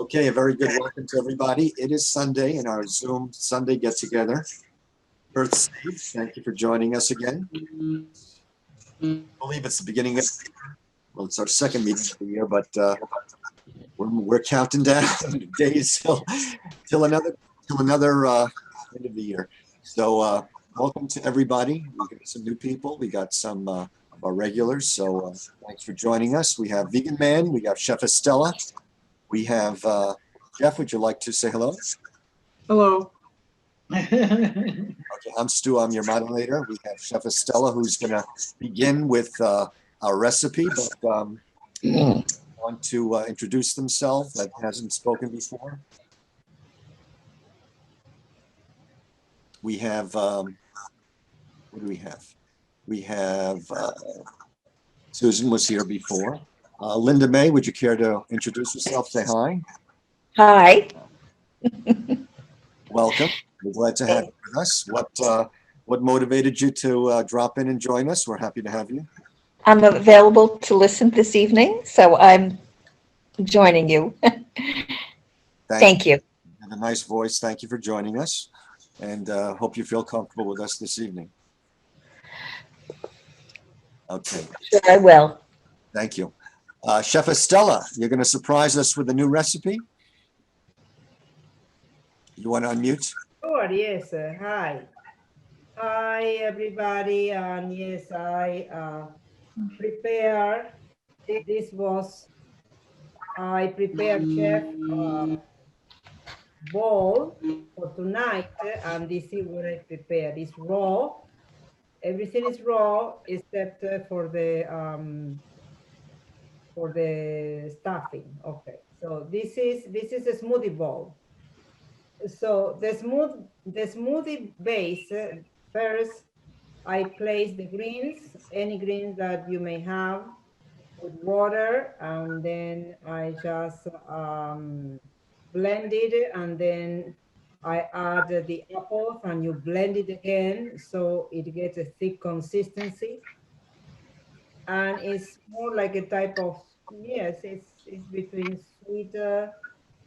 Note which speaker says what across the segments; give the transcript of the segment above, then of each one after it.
Speaker 1: Okay, a very good welcome to everybody. It is Sunday in our Zoom Sunday get-together. EarthSave, thank you for joining us again. I believe it's the beginning of, well, it's our second meeting of the year, but we're counting down days till another end of the year. So welcome to everybody. We got some new people. We got some of our regulars. So thanks for joining us. We have Vegan Man. We got Chef Estella. We have Jeff. Would you like to say hello?
Speaker 2: Hello.
Speaker 1: Okay, I'm Stu. I'm your moderator. We have Chef Estella, who's going to begin with our recipe, but want to introduce themselves that hasn't spoken before. We have, what do we have? We have, Susan was here before. Linda May, would you care to introduce yourself? Say hi.
Speaker 3: Hi.
Speaker 1: Welcome. We're glad to have you with us. What motivated you to drop in and join us? We're happy to have you.
Speaker 3: I'm available to listen this evening, so I'm joining you. Thank you.
Speaker 1: You have a nice voice. Thank you for joining us, and hope you feel comfortable with us this evening. Okay.
Speaker 3: Sure, I will.
Speaker 1: Thank you. Chef Estella, you're going to surprise us with a new recipe? You want to unmute?
Speaker 2: Sure, yes. Hi. Hi, everybody. And yes, I prepared, I prepared chef bowl for tonight. And this is what I prepared. It's raw. Everything is raw except for the stuffing. Okay. So this is a smoothie bowl. So the smoothie base, first I place the greens, any greens that you may have, with water, and then I just blend it, and then I add the apples, and you blend it again so it gets a thick consistency. And it's more like a type of, yes, it's between sweet,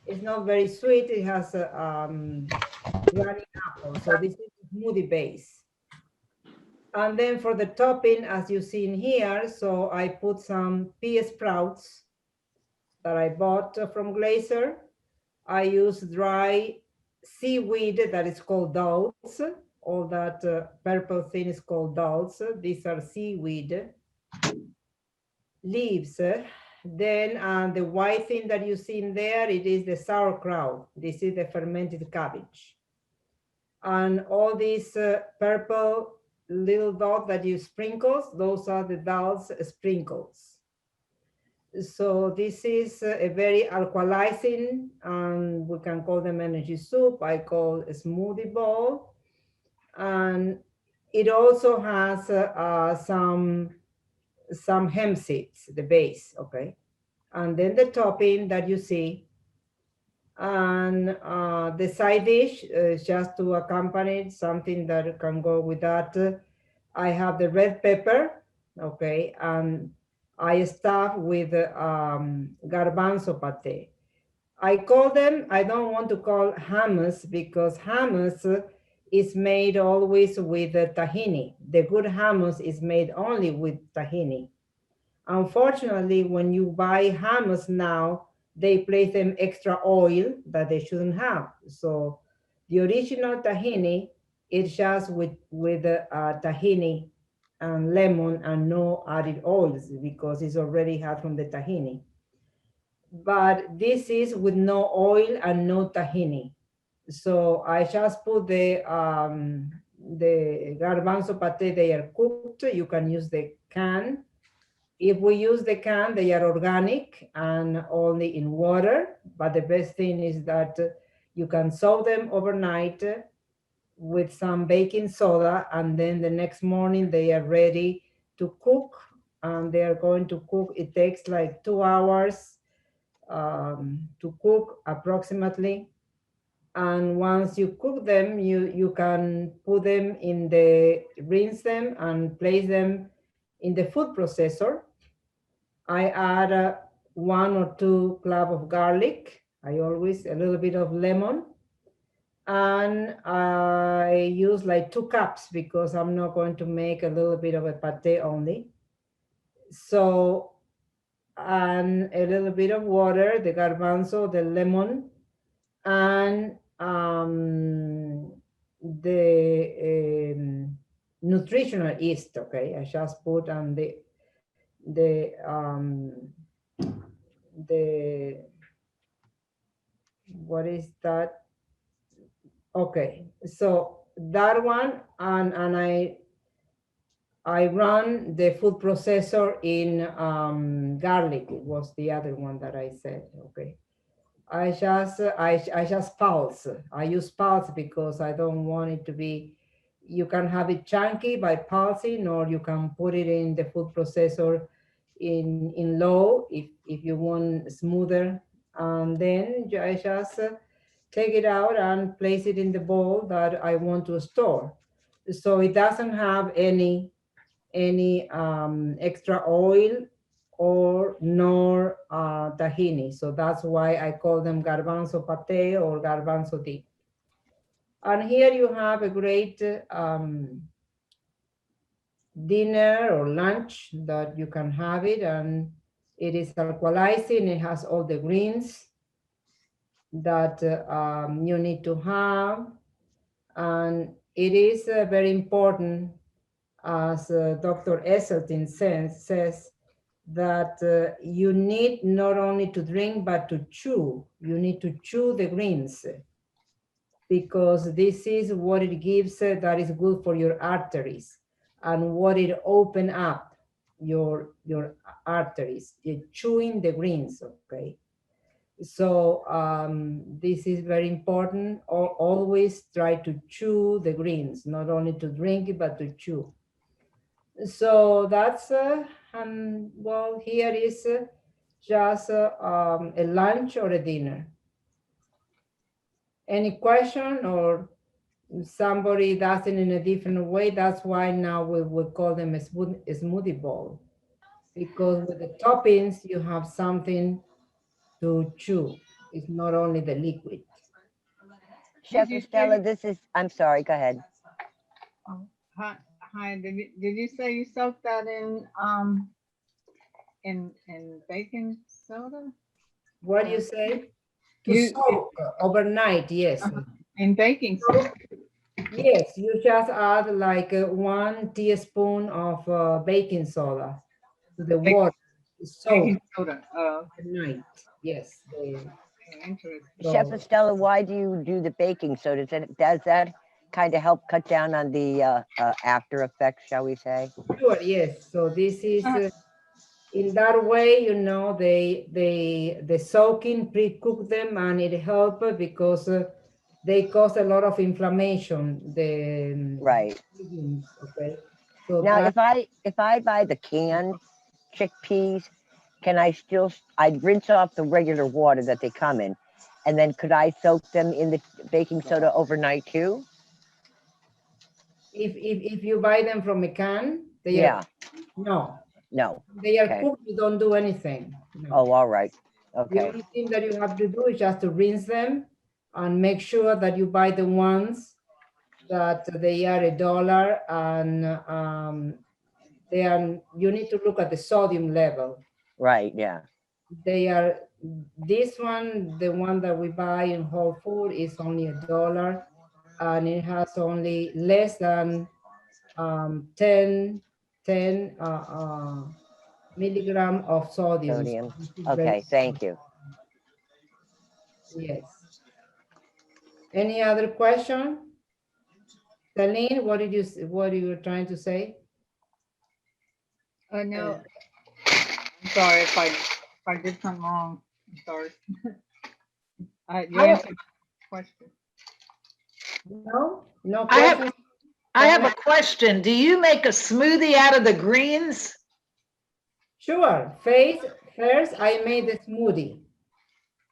Speaker 2: it's not very sweet, it has a running apple. So this is smoothie base. And then for the topping, as you see in here, so I put some pea sprouts that I bought from Glazer. I use dry seaweed that is called dulse. All that purple thing is called dulse. These are seaweed leaves. Then the white thing that you see in there, it is the sauerkraut. This is the fermented cabbage. And all these purple little dots that you sprinkles, those are the dulse sprinkles. So this is a very alkalizing, and we can call them energy soup. I call a smoothie bowl. And it also has some hemp seeds, the base, okay? And then the topping that you see, and the side dish is just to accompany something that can go with that. I have the red pepper, okay, and I stuff with garbanzo pate. I call them, I don't want to call hummus because hummus is made always with tahini. The good hummus is made only with tahini. Unfortunately, when you buy hummus now, they place them extra oil that they shouldn't have. So the original tahini is just with tahini and lemon and no added oils because it's already had from the tahini. But this is with no oil and no tahini. So I just put the garbanzo pate, they are cooked. You can use the can. If we use the can, they are organic and only in water. But the best thing is that you can soak them overnight with some baking soda, and then the next morning they are ready to cook. And they are going to cook. It takes like 2 hours to cook approximately. And once you cook them, you can put them rinse them and place them in the food processor. I add 1 or 2 cloves of garlic, I always a little bit of lemon, and I use like 2 cups because I'm not going to make a little bit of a pate only. So, and a little bit of water, the garbanzo, the lemon, and the nutritional yeast. Okay, I just put on the what is that? Okay, so that one, and I run the food processor in garlic. It was the other one that I said. Okay, I just pulse. I use pulse because I don't want it to be. You can have it chunky by pulsing, or you can put it in the food processor in low if you want smoother. And then I just take it out and place it in the bowl that I want to store. So it doesn't have any extra oil or nor tahini. So that's why I call them garbanzo pate or garbanzo dip. And here you have a great dinner or lunch that you can have it, and it is alkalizing. It has all the greens that you need to have, and it is very important, as Dr. Esseltyn says that you need not only to drink but to chew. You need to chew the greens, because this is what it gives that is good for your arteries, and what it open up your arteries, chewing the greens. Okay, so this is very important. Always try to chew the greens, not only to drink it but to chew. So that's well, here is just a lunch or a dinner. Any question, or somebody does it in a different way? That's why now we would call them a smoothie bowl, because with the toppings you have something to chew. It's not only the liquid.
Speaker 4: Chef Estella, I'm sorry, go ahead.
Speaker 5: Hi, did you say you soaked that in baking soda?
Speaker 2: What do you say? To
Speaker 5: You-
Speaker 2: soak overnight, yes.
Speaker 5: In baking soda.
Speaker 2: Yes, you just add like 1 teaspoon of baking soda to the water. Soak
Speaker 5: Baking soda.
Speaker 2: overnight. Yes.
Speaker 5: Interesting.
Speaker 4: Chef
Speaker 2: So,
Speaker 4: Estella, why do you do the baking soda? Does that kind of help cut down on the after effects, shall we say?
Speaker 2: sure, yes. So this is in that way, you know, the soaking pre-cook them, and it helps because they cause a lot of inflammation.
Speaker 4: Right.
Speaker 2: Legumes, okay. So
Speaker 4: Now,
Speaker 2: that,
Speaker 4: if I buy the canned chickpeas, can I'd rinse off the regular water that they come in, and then could I soak them in the baking soda overnight too?
Speaker 2: if you buy them from a can, they
Speaker 4: Yeah.
Speaker 2: are no.
Speaker 4: No.
Speaker 2: They are
Speaker 4: Okay.
Speaker 2: cooked, you don't do anything. No.
Speaker 4: Oh, all right.
Speaker 2: The
Speaker 4: Okay.
Speaker 2: only thing that you have to do is just to rinse them and make sure that you buy the ones that they are $1, and you need to look at the sodium level.
Speaker 4: Right. Yeah.
Speaker 2: They are, this one, the one that we buy in Whole Food is only $1, and it has only less than 10 milligram of sodium.
Speaker 4: Sodium.
Speaker 2: So this is very
Speaker 4: Okay. Thank you.
Speaker 2: Yes. Any other question? Celine, what you were trying to say?
Speaker 5: No. I'm sorry if I did something wrong. I'm sorry. You answered my question.
Speaker 2: No? No
Speaker 6: I have-
Speaker 2: question?
Speaker 6: I have a question. Do you make a smoothie out of the greens?
Speaker 2: Sure. First, I made the smoothie.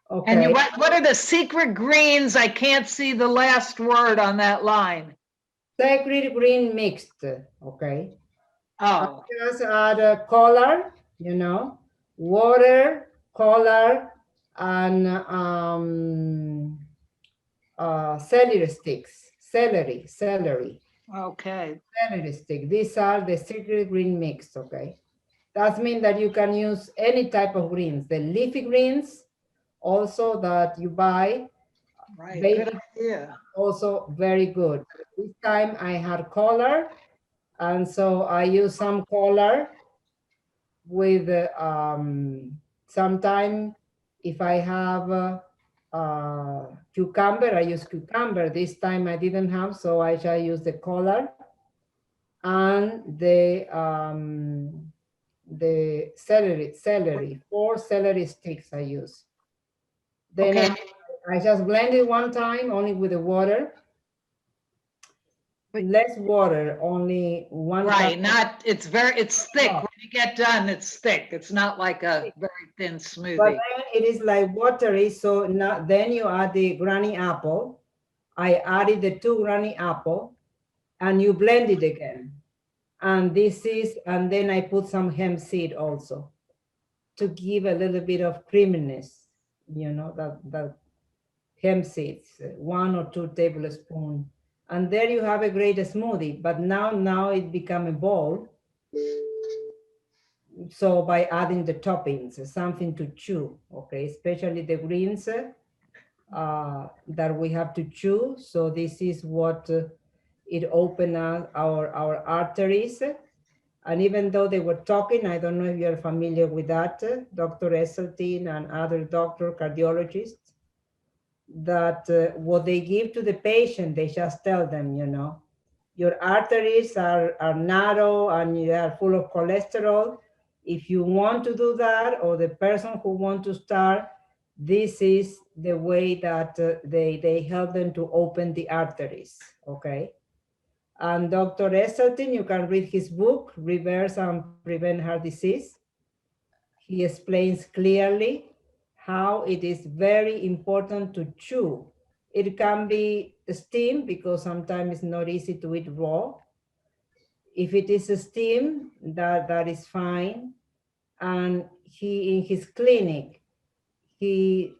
Speaker 6: And
Speaker 2: Okay.
Speaker 6: what are the secret greens? I can't see the last word on that line.
Speaker 2: Sacred green mixed. Okay.
Speaker 6: Oh,
Speaker 2: Just add color, water, color, and celery sticks, celery
Speaker 6: Okay.
Speaker 2: stick. These are the secret green mix, okay? That means that you can use any type of greens, the leafy greens also that you buy,
Speaker 6: Right.
Speaker 2: baby,
Speaker 6: Good idea.
Speaker 2: also very good. This time I had color, and so I use some color with sometime if I have cucumber, I use cucumber. This time I didn't have, so I shall use the color and the celery, 4 celery sticks I use. Then
Speaker 6: Okay.
Speaker 2: I just blend it one time only with the water. Less water, only 1
Speaker 6: Right.
Speaker 2: cup.
Speaker 6: Not, it's thick.
Speaker 2: Oh.
Speaker 6: When you get done, it's thick. It's not like a very thin
Speaker 2: But
Speaker 6: smoothie.
Speaker 2: then it is like watery, so now then you add the granny apple. I added the 2 granny apple, and you blend it again. And this is, and then I put some hemp seed also to give a little bit of creaminess, you know, that hemp seeds, 1 or 2 tablespoons. And there you have a great smoothie, but now it become a bowl. So by adding the toppings, something to chew, okay, especially the greens that we have to chew. So this is what it opened our arteries. And even though they were talking, I don't know if you're familiar with that, Dr. Esseltine and other doctor cardiologists, that what they give to the patient, they just tell them, you know, your arteries are narrow and they are full of cholesterol. If you want to do that, or the person who want to start, this is the way that they help them to open the arteries, okay? And Dr. Esseltine, you can read his book, Reverse and Prevent Heart Disease. He explains clearly how it is very important to chew. It can be steamed because sometimes it's not easy to eat raw. If it is steamed, that is fine. And he, in his clinic, the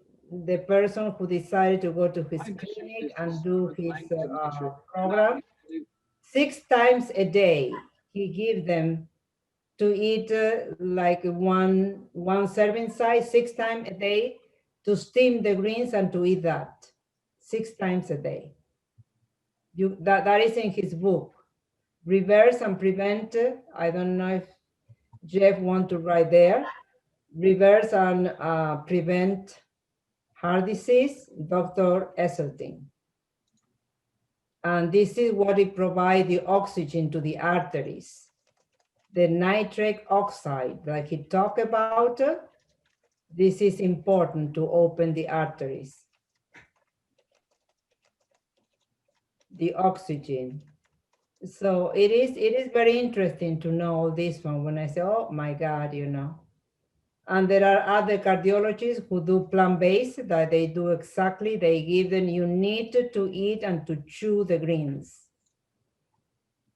Speaker 2: person who decided to go to his clinic and do his program, 6 times a day, he gives them to eat like one serving size 6 times a day, to steam the greens and to eat that 6 times a day. That is in his book, Reverse and Prevent. I don't know if Jeff want to write there. Reverse and Prevent Heart Disease, Dr. Esseltine. And this is what it provides the oxygen to the arteries. The nitric oxide, like he talked about, this is important to open the arteries. The oxygen. So it is very interesting to know this one when I say, oh my God, you know. And there are other cardiologists who do plant-based that they do exactly, they give them, you need to eat and to chew the greens.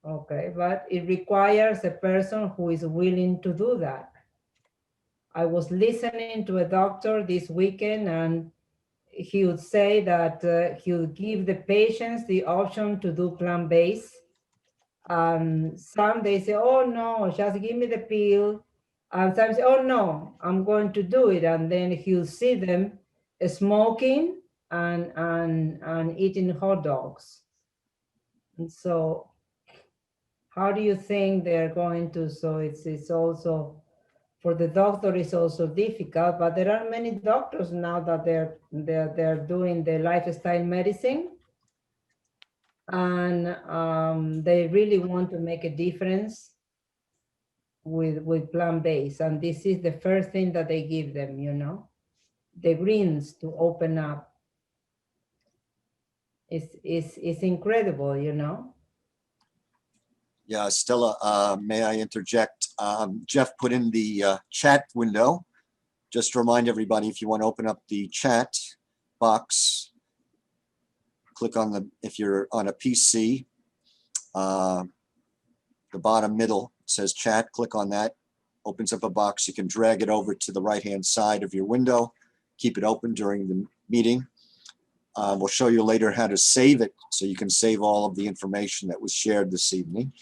Speaker 2: Okay, but it requires a person who is willing to do that. I was listening to a doctor this weekend, and he would say that he would give the patients the option to do plant-based. Some they say, oh no, just give me the pill. And some say, oh no, I'm going to do it. And then he'll see them smoking and eating hot dogs. And so how do you think they're going to, so it's also, for the doctor it's also difficult, but there are many doctors now that they're doing the lifestyle medicine, and they really want to make a difference with plant-based, and this is the first thing that they give them, you know, the greens to open up. It's incredible, you know.
Speaker 1: Yeah, Stella, may I interject? Jeff put in the chat window. Just to remind everybody, if you want to open up the chat box, click on the, if you're on a PC, the bottom middle says chat, click on that, opens up a box. You can drag it over to the right-hand side of your window keep it open during the meeting. We'll show you later how to save it so you can save all of the information that was shared this evening.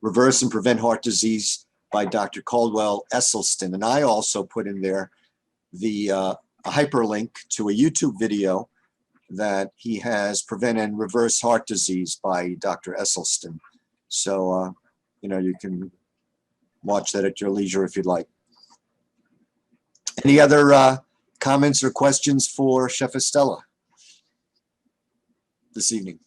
Speaker 1: Reverse and Prevent Heart Disease by Dr. Caldwell Esselstyn. And I also put in there the a hyperlink to a YouTube video that he has, Prevent and Reverse Heart Disease by Dr. Esselstyn. So, you know, you can watch that at your leisure if you'd like. Any other comments or questions for Chef Estella this evening?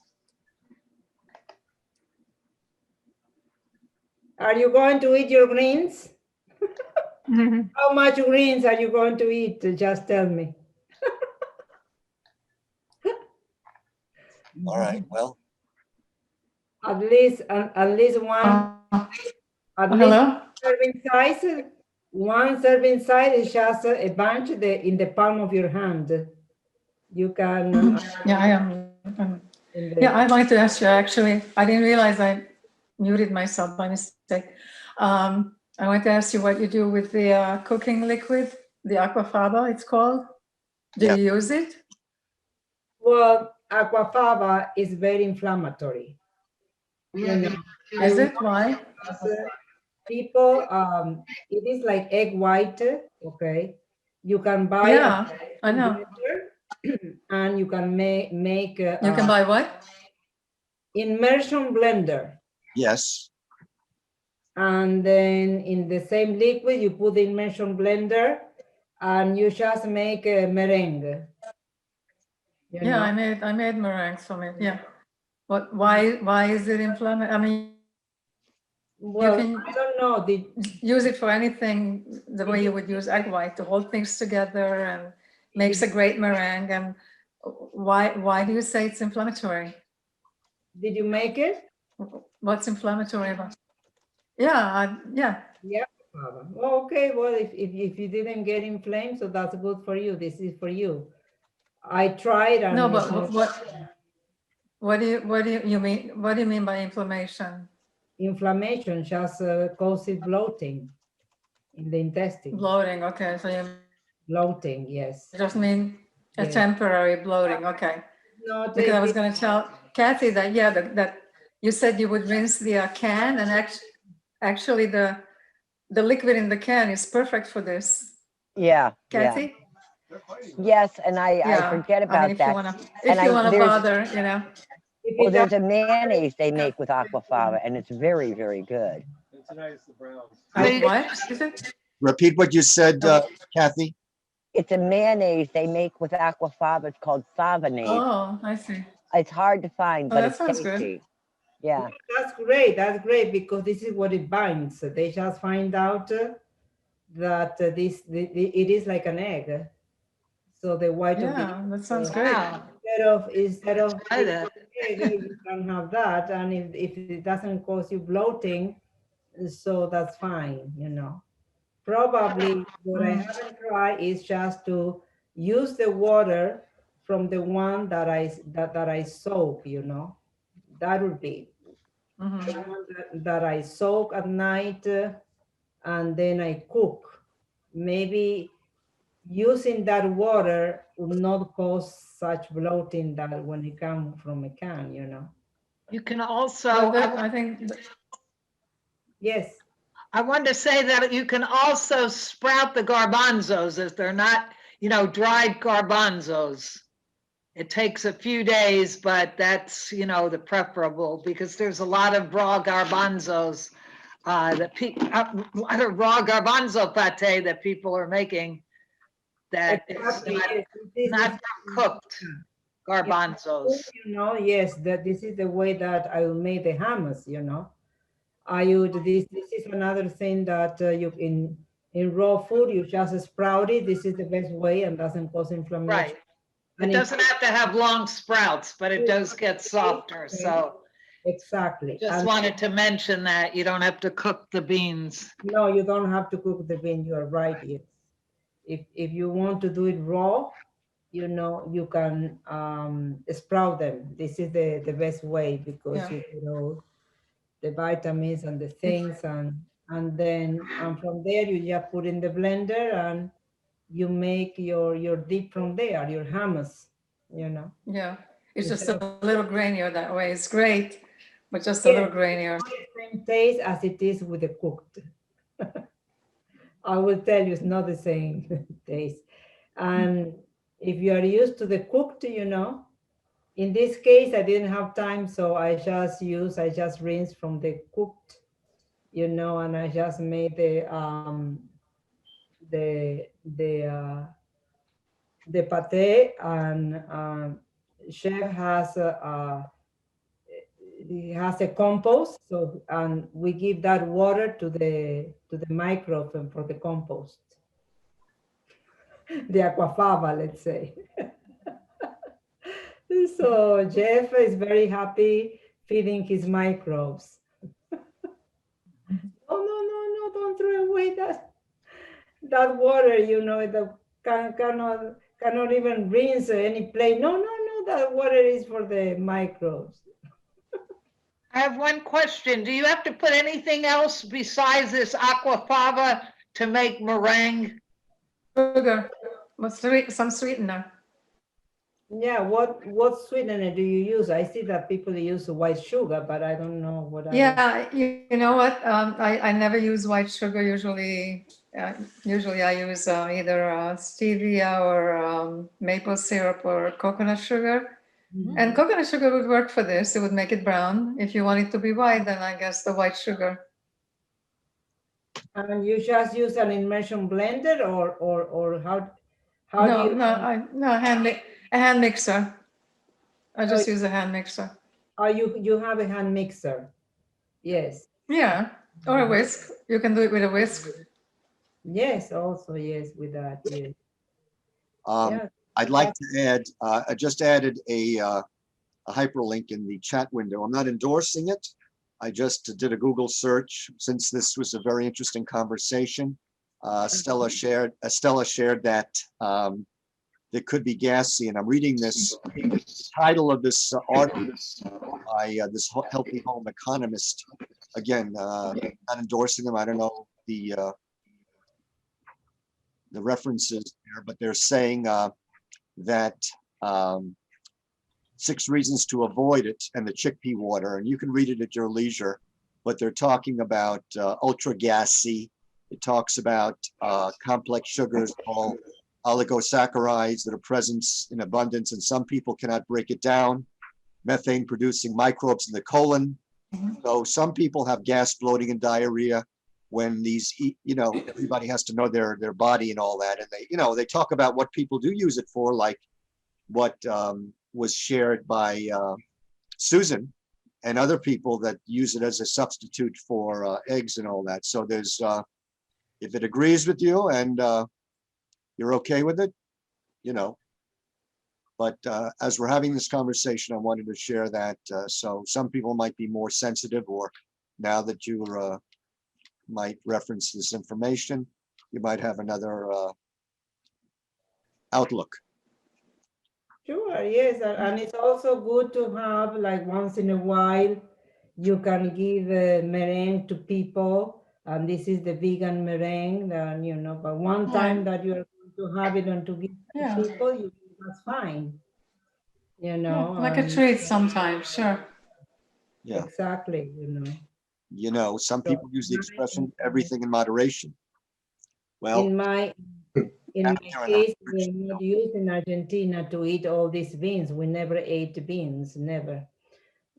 Speaker 2: Are you going to eat your greens? How much greens are you going to eat? Just tell me.
Speaker 1: All right, well,
Speaker 2: At least one. At least
Speaker 5: Hello?
Speaker 2: serving size. One serving size is just a bunch in the palm of your hand. You can.
Speaker 5: Yeah, I am. Yeah, I'd like to ask you, actually, I didn't realize I muted myself by mistake. I want to ask you what you do with the cooking liquid, the aquafaba it's called. Do
Speaker 1: Yeah.
Speaker 5: you use it?
Speaker 2: Well, aquafaba is very inflammatory. You know,
Speaker 5: Is it? Why?
Speaker 2: people, it is like egg white, okay? You can buy
Speaker 5: Yeah, I know.
Speaker 2: blender, and you can make
Speaker 5: You can buy what?
Speaker 2: immersion blender.
Speaker 1: yes.
Speaker 2: And then in the same liquid, you put the immersion blender and you just make a merengue. You
Speaker 5: Yeah,
Speaker 2: know?
Speaker 5: I made meringues from it. Yeah. What? Why is it inflammatory? I mean,
Speaker 2: Well,
Speaker 5: can-
Speaker 2: I don't know.
Speaker 5: use it for anything the way you would use egg white to hold things together and makes a great meringue. And why do you say it's inflammatory?
Speaker 2: Did you make it?
Speaker 5: What's inflammatory about? Yeah, yeah.
Speaker 2: Yeah. Oh, okay. Well, if you didn't get inflamed, so that's good for you. This is for you. I tried. And
Speaker 5: No, but what do you mean? What do you mean by inflammation?
Speaker 2: inflammation just causes bloating in the intestine.
Speaker 5: Bloating. Okay, so you
Speaker 2: Bloating, yes.
Speaker 5: just mean a
Speaker 2: Yes.
Speaker 5: temporary bloating. Okay.
Speaker 2: No,
Speaker 5: Because I was going to tell Kathy that, yeah, that you said you would rinse the can, and actually the liquid in the can is perfect for this.
Speaker 4: Yeah,
Speaker 5: Kathy?
Speaker 4: yes, and I
Speaker 5: Yeah.
Speaker 4: forget
Speaker 5: I
Speaker 4: about
Speaker 5: mean, if
Speaker 4: that.
Speaker 5: you want to,
Speaker 4: And
Speaker 5: bother,
Speaker 4: Well, there's a mayonnaise they make with aquafaba, and it's very, very good.
Speaker 5: What is it?
Speaker 1: Repeat what you said, Kathy.
Speaker 4: It's a mayonnaise they make with aquafaba. It's called favanade.
Speaker 5: Oh, I see.
Speaker 4: It's hard to find,
Speaker 5: Oh,
Speaker 4: but
Speaker 5: that
Speaker 4: it's
Speaker 5: sounds good.
Speaker 4: tasty. Yeah.
Speaker 2: That's great. That's great because this is what it binds. They just find out that it is like an egg. So the white of the
Speaker 5: Yeah, that sounds great.
Speaker 6: Wow.
Speaker 2: instead of
Speaker 6: Try that.
Speaker 2: egg, you can have that, and if it doesn't cause you bloating, so that's fine. You know, probably what I haven't tried is just to use the water from the one that I soak. You know, that would be
Speaker 5: Mhm.
Speaker 2: the one that I soak at night, and then I cook. Maybe using that water would not cause such bloating that when it comes from a can, you know.
Speaker 6: You can also,
Speaker 5: Well, I think,
Speaker 2: Yes.
Speaker 6: I wanted to say that you can also sprout the garbanzos if they're not, dried garbanzos. It takes a few days, but that's, the preferable because there's a lot of raw garbanzos raw garbanzo pate that people are making that is
Speaker 2: Exactly, yes.
Speaker 6: not cooked garbanzos.
Speaker 2: You know, yes, that this is the way that I will make the hummus, you know. I would this is another thing that you in raw food you just sprout it. This is the best way and doesn't cause inflammation.
Speaker 6: Right.
Speaker 2: And
Speaker 6: It doesn't have to have long sprouts, but it does get softer. So
Speaker 2: exactly.
Speaker 6: just
Speaker 2: And
Speaker 6: wanted to mention that you don't have to cook the beans.
Speaker 2: no, you don't have to cook the bean. You are right. Yes. If you want to do it raw, you know, you can sprout them. This is the best way because
Speaker 5: Yeah.
Speaker 2: you know the vitamins and the things and then from there you just put in the blender you make your dip from there, your hummus, you know.
Speaker 5: Yeah, it's just
Speaker 2: Instead of
Speaker 5: a little grainier that way. It's great, but just a little grainier.
Speaker 2: not the same taste as it is with the cooked. I will tell you, it's not the same taste. And if you are used to the cooked, you know, in this case, I didn't have time, so I just rinsed from the cooked, you know, and I just made the the uh, the pate, and chef has he has a compost, so and we give that water to the microbe for the compost, the aquafaba, let's say. So Jeff is very happy feeding his microbes. Oh no, don't throw away that water, you know, that cannot even rinse any plate. No, that water is for the microbes.
Speaker 6: I have one question. Do you have to put anything else besides this aquafaba to make meringue?
Speaker 5: Sugar, some sweetener.
Speaker 2: Yeah, what sweetener do you use? I see that people use white sugar, but I don't know what.
Speaker 5: Yeah, you know what? I never use white sugar. Usually I use either stevia or maple syrup or coconut sugar. And coconut sugar would work for this. It would make it brown. If you want it to be white, then I guess the white sugar.
Speaker 2: And you just use an immersion blender, or how do
Speaker 5: No,
Speaker 2: you?
Speaker 5: no, a hand mixer. I just use a hand mixer.
Speaker 2: Oh, you have a hand mixer? Yes.
Speaker 5: Yeah, or a whisk. You can do it with a whisk.
Speaker 2: Yes, also yes, with that, yes.
Speaker 1: Yeah. I'd like to add, I just added a hyperlink in the chat window. I'm not endorsing it. I just did a Google search since this was a very interesting conversation. Stella shared that there could be gassy, and I'm reading this title of this article by this Healthy Home economist. Again, not endorsing them. I don't know the references there, but they're saying that 6 reasons to avoid it, and the chickpea water, and you can read it at your leisure, but they're talking about ultra gassy. It talks about complex sugars called oligosaccharides that are present in abundance, and some people cannot break it down. Methane producing microbes in the colon. So some people have gas, bloating, and diarrhea when these, you know, everybody has to know their body and all that. And they, you know, they talk about what people do use it for, like what was shared by Susan and other people that use it as a substitute for eggs and all that. So there's, if it agrees with you and you're okay with it, you know. But as we're having this conversation, I wanted to share that. So some people might be more sensitive, or now that you might reference this information, you might have another outlook.
Speaker 2: Sure, yes, and it's also good to have, like, once in a while, you can give a meringue to people, and this is the vegan meringue, and you know, but one time that you are going to have it and to give to people, that's fine. You know,
Speaker 5: like a treat sometimes, sure.
Speaker 1: Yeah,
Speaker 2: exactly.
Speaker 1: you know, some people use the expression "everything in moderation." Well,
Speaker 2: in my case, we're not used in Argentina to eat all these beans. We never ate beans, never.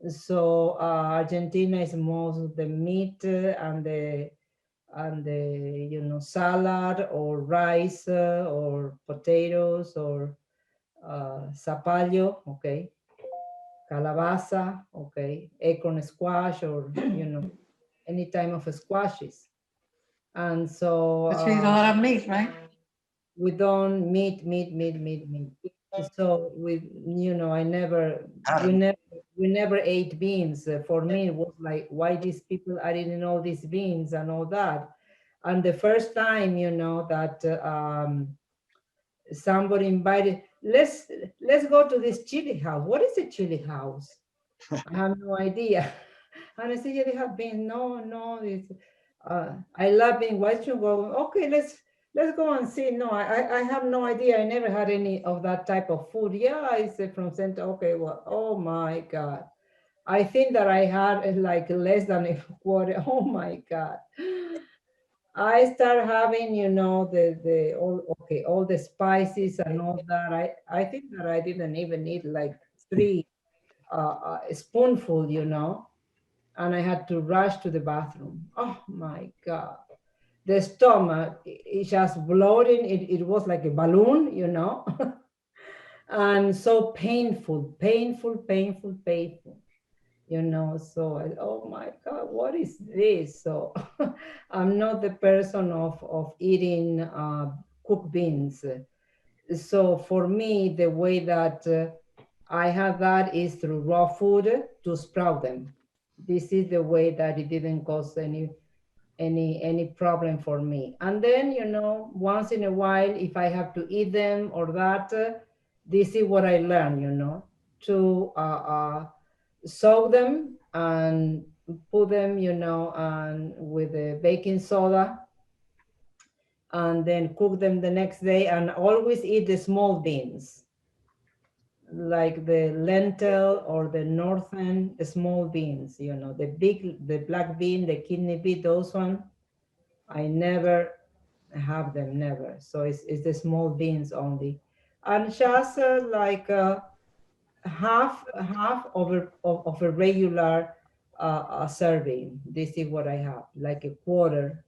Speaker 2: So Argentina is most the meat and the you know, salad or rice or potatoes or zapallo, okay, calabaza, okay, acorn squash, or you know, any type of squashes. And so
Speaker 5: But you eat a lot of meat, right?
Speaker 2: we don't meat. So we, you know, we never ate beans. For me, it was like, why these people are eating all these beans and all that. And the first time, you know, that somebody invited, let's go to this chili house. What is a chili house? I have no idea. And I said, yeah, they have beans. No, it's, I love beans. Why should you go? Okay, let's go and see. No, I have no idea. I never had any of that type of food. Yeah, I said from center. Okay, well, oh my God. I think that I had like less than a quarter. Oh my God. I start having, all the spices and all that. I think that I didn't even eat like 3 spoonful, and I had to rush to the bathroom. Oh my God. The stomach is just bloating. It was like a balloon, and so painful, painful, painful, painful. So oh my God, what is this? So I'm not the person of eating cooked beans. So for me, the way that I have that is through raw food to sprout them. This is the way that it didn't cause any problem for me. And then, once in a while, if I have to eat them or that, this is what I learned, to soak them and put them, and with the baking soda, and then cook them the next day, and always eat the small beans, like the lentil or the northern small beans, the black bean, the kidney bean, those one, I never have them, never. So it's the small beans only. And just like half of a regular serving. This is what I have, like a quarter.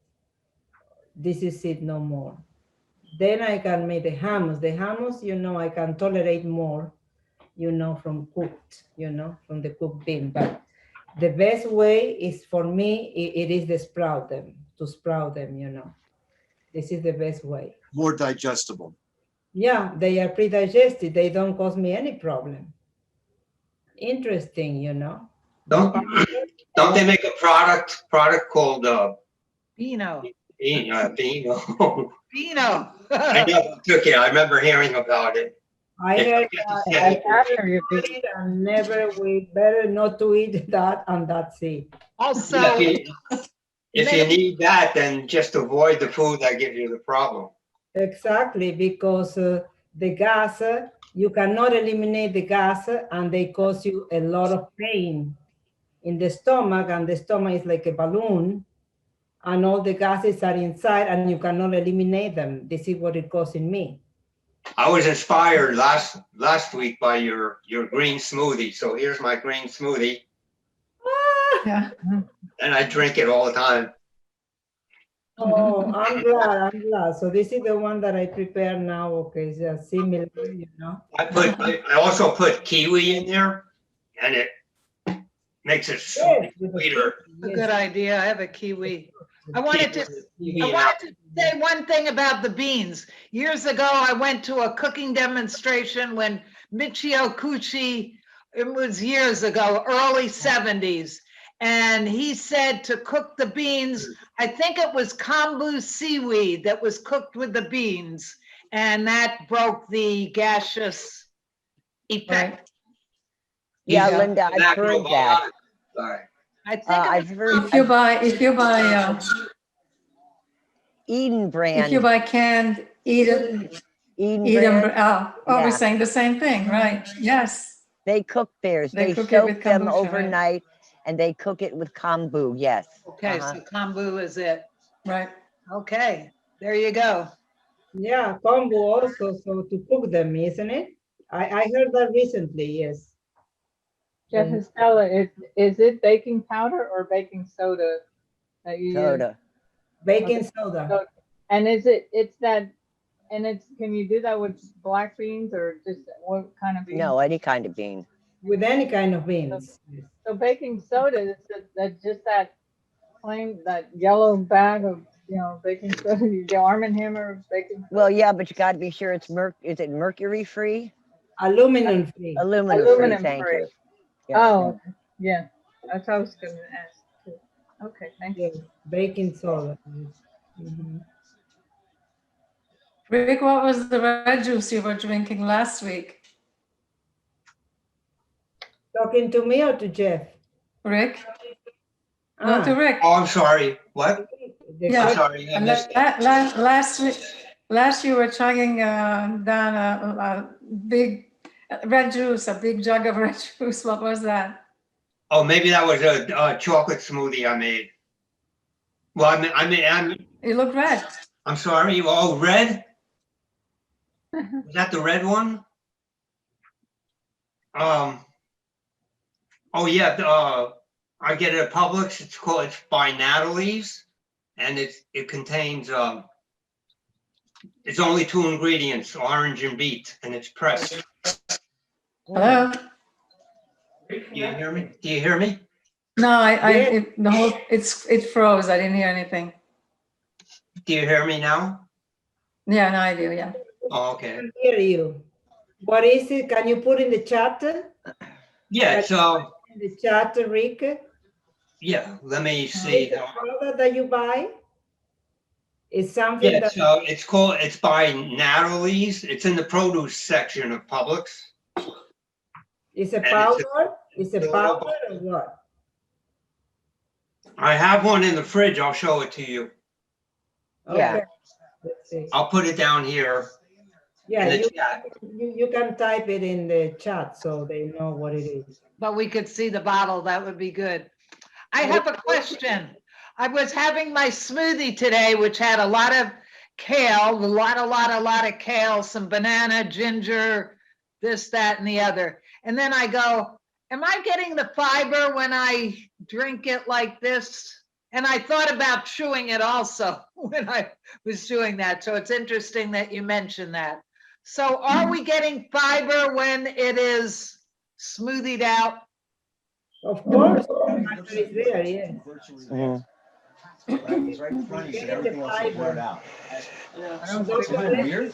Speaker 2: This is it, no more. Then I can make the hummus. The hummus, I can tolerate more, from cooked, from the cooked bean. But the best way is for me, it is to sprout them, This is the best way.
Speaker 1: More digestible.
Speaker 2: Yeah, they are pre-digested. They don't cause me any problem. Interesting,
Speaker 7: Don't they make a product called
Speaker 6: Beano.
Speaker 7: Beano?
Speaker 6: Beano.
Speaker 7: I know, Turkey. I remember hearing about it.
Speaker 2: I heard
Speaker 7: Yeah.
Speaker 2: and never, we better not to eat that, and that's it.
Speaker 6: Also,
Speaker 7: If you need that, then just avoid the food that gives you the problem.
Speaker 2: Exactly, because the gas, you cannot eliminate the gas, and they cause you a lot of pain in the stomach, and the stomach is like a balloon, and all the gases are inside, and you cannot eliminate them. This is what it causing me.
Speaker 7: I was inspired last week by your green smoothie. So here's my green smoothie,
Speaker 5: Yeah.
Speaker 7: and I drink it all the time.
Speaker 2: Oh, I'm glad. So this is the one that I prepare now. Okay, it's just similar,
Speaker 7: I also put kiwi in there, and it makes it
Speaker 2: Yes, with the
Speaker 7: sweeter.
Speaker 6: a good idea. I have a kiwi. I wanted to say one thing about the beans. Years ago, I went to a cooking demonstration when Michio Kuchi, it was years ago, early 70s. And he said to cook the beans, I think it was kombu seaweed that was cooked with the beans. And that broke the gaseous effect.
Speaker 4: Yeah,
Speaker 7: Yeah.
Speaker 4: Linda, I've heard that.
Speaker 7: Sorry.
Speaker 6: I think
Speaker 4: I've heard
Speaker 5: If you buy
Speaker 4: Eden brand.
Speaker 5: if you buy canned Eden
Speaker 4: brand.
Speaker 5: we're
Speaker 4: Yeah.
Speaker 5: saying the same thing, right? Yes.
Speaker 4: They cook theirs.
Speaker 5: They
Speaker 4: They
Speaker 5: cook it with
Speaker 4: soak them
Speaker 5: kombucha, right?
Speaker 4: overnight, and they cook it with kombu. Yes.
Speaker 6: Okay, so kombu is it.
Speaker 5: Right.
Speaker 6: Okay, there you go.
Speaker 2: Yeah, kombu also, so to cook them, isn't it? I heard that recently, yes.
Speaker 8: Jeff and Stella, is it baking powder or baking soda that you use?
Speaker 4: Soda.
Speaker 2: Baking soda.
Speaker 8: And can you do that with black beans or just what kind of beans?
Speaker 4: No, any kind of bean.
Speaker 2: With any kind of beans.
Speaker 8: So baking soda, that's just that plain, that yellow bag of, baking soda, the Arm & Hammer baking soda.
Speaker 4: Well, yeah, but you got to be sure it's is it mercury free?
Speaker 2: Aluminum free.
Speaker 4: Aluminum free. Thank you. Yeah.
Speaker 8: Oh, yeah. That's what I was going to ask too. Okay, thank you.
Speaker 2: Yes, baking soda.
Speaker 5: Rick, what was the red juice you were drinking last week?
Speaker 2: Talking to me or to Jeff?
Speaker 5: Rick? No, to Rick.
Speaker 7: Oh, I'm sorry. What?
Speaker 5: Yeah.
Speaker 7: I'm sorry, I
Speaker 5: And
Speaker 7: missed
Speaker 5: last you were chugging down a big red juice, a big jug of red juice. What was that?
Speaker 7: Oh, maybe that was a chocolate smoothie I made. Well,
Speaker 5: It looked red.
Speaker 7: I'm sorry. Oh, red? Was that the red one? Oh yeah, I get it at Publix. It's by Natalie's, and it contains it's only 2 ingredients, orange and beet, and it's pressed.
Speaker 5: Hello?
Speaker 7: Do you hear me? Do you hear me?
Speaker 5: No,
Speaker 2: Yeah.
Speaker 5: it froze. I didn't hear anything.
Speaker 7: Do you hear me now?
Speaker 5: Yeah, no, I do. Yeah.
Speaker 7: Oh,
Speaker 2: I
Speaker 7: okay.
Speaker 2: can hear you. What is it? Can you put in the chat?
Speaker 7: Yeah, it's
Speaker 2: In the chat, Rick?
Speaker 7: yeah, let me see.
Speaker 2: The product that you buy is something
Speaker 7: Yeah,
Speaker 2: that
Speaker 7: it's by Natalie's. It's in the produce section of Publix.
Speaker 2: is a
Speaker 7: and it's
Speaker 2: powder? Is a
Speaker 7: little
Speaker 2: powder
Speaker 7: bottle.
Speaker 2: or what?
Speaker 7: I have one in the fridge. I'll show it to you.
Speaker 4: Yeah.
Speaker 2: Okay. Let's see.
Speaker 7: I'll put it down here
Speaker 2: Yeah,
Speaker 7: in the chat.
Speaker 2: you can type it in the chat so they know what it is.
Speaker 6: But we could see the bottle, that would be good. I have a question. I was having my smoothie today, which had a lot of kale, a lot of kale, some banana, ginger, this, that, and the other. And then I go, am I getting the fiber when I drink it like this? And I thought about chewing it also when I was doing that. So it's interesting that you mentioned that. So are we getting fiber when it is smoothied out?
Speaker 2: Of course, fiber is there, yes.
Speaker 4: Mhm.
Speaker 1: He's right in front of you, so everything else is blurred out.
Speaker 2: And Dr. Leslie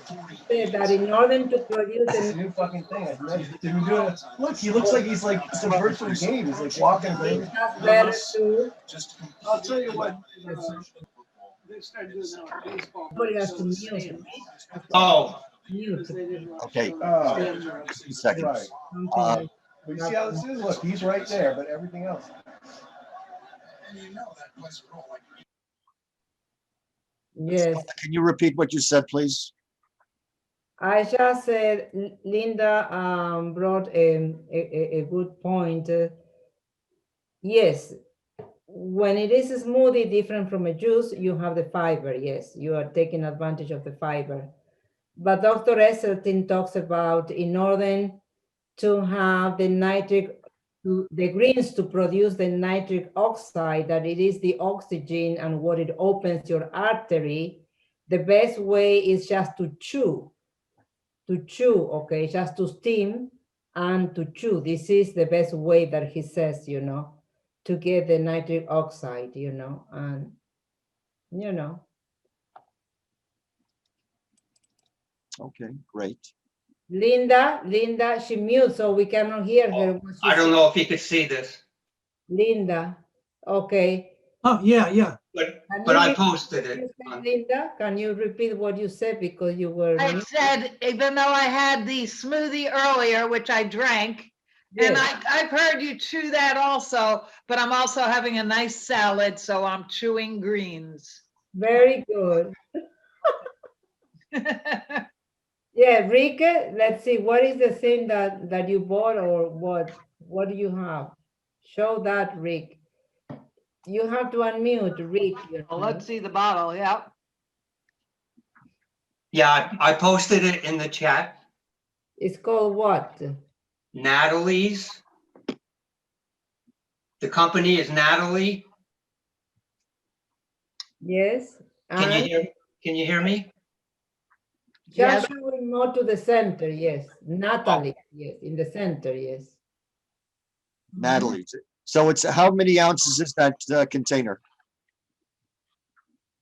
Speaker 2: said that in order to produce
Speaker 1: It's a
Speaker 2: the
Speaker 1: new fucking thing. I've never been doing it. Look, he looks like he's like it's a virtual game. He's like walking around.
Speaker 2: has better to,
Speaker 9: I'll tell you what. They started doing that on baseball.
Speaker 2: somebody has to mute.
Speaker 7: Oh,
Speaker 2: Mute.
Speaker 1: Okay,
Speaker 9: Oh,
Speaker 1: 2 seconds.
Speaker 9: right.
Speaker 2: Something
Speaker 1: Uh,
Speaker 2: like
Speaker 9: But you see how this is? Look, he's right there, but everything else.
Speaker 2: yes.
Speaker 1: Can you repeat what you said, please?
Speaker 2: I just said Linda brought a good point. Yes, when it is a smoothie different from a juice, you have the fiber. Yes, you are taking advantage of the fiber. But Dr. Esselstyn talks about in order to have the the greens to produce the nitric oxide, that it is the oxygen and what it opens your artery, the best way is just to chew, okay, just to steam and to chew. This is the best way that he says, to get the nitric oxide, and,
Speaker 1: Okay, great.
Speaker 2: Linda, she mutes, so we cannot hear her. what she
Speaker 7: I don't
Speaker 2: said.
Speaker 7: know if you could see this,
Speaker 2: Linda, okay.
Speaker 9: Oh, yeah.
Speaker 7: but I posted it.
Speaker 2: Linda, can you repeat what you said because you were
Speaker 6: I
Speaker 2: mute?
Speaker 6: said, even though I had the smoothie earlier, which I drank, and
Speaker 2: Yes.
Speaker 6: I've heard you chew that also, but I'm also having a nice salad, so I'm chewing greens.
Speaker 2: Very good. Yeah, Rick, let's see, what is the thing that you bought, or what do you have? Show that, Rick. You have to unmute, Rick.
Speaker 6: Well, let's see the bottle, yeah.
Speaker 7: Yeah, I posted it in the chat.
Speaker 2: It's called what?
Speaker 7: Natalie's. The company is Natalie.
Speaker 2: Yes.
Speaker 7: Can
Speaker 2: And
Speaker 7: you hear me?
Speaker 2: just showing more to the center, yes. Natalie, yes, in the center, yes.
Speaker 1: Natalie. So it's how many ounces is that container?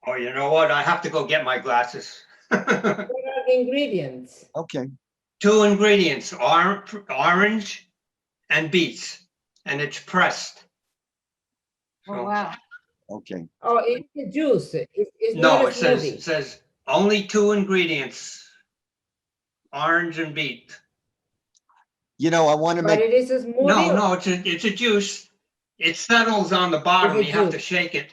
Speaker 7: Oh, you know what? I have to go get my glasses.
Speaker 2: What are the ingredients?
Speaker 1: Okay,
Speaker 7: 2 ingredients, orange and beets, and it's pressed.
Speaker 6: Oh, wow.
Speaker 1: okay.
Speaker 2: Oh, it's a juice. It's
Speaker 7: No,
Speaker 2: not a
Speaker 7: it says,
Speaker 2: smoothie.
Speaker 7: only 2 ingredients, orange and beet.
Speaker 1: I want to
Speaker 2: But
Speaker 1: make,
Speaker 2: it is a smoothie.
Speaker 7: No, it's a juice. It settles on the bottom.
Speaker 2: It's a
Speaker 7: You have to
Speaker 2: juice.
Speaker 7: shake it.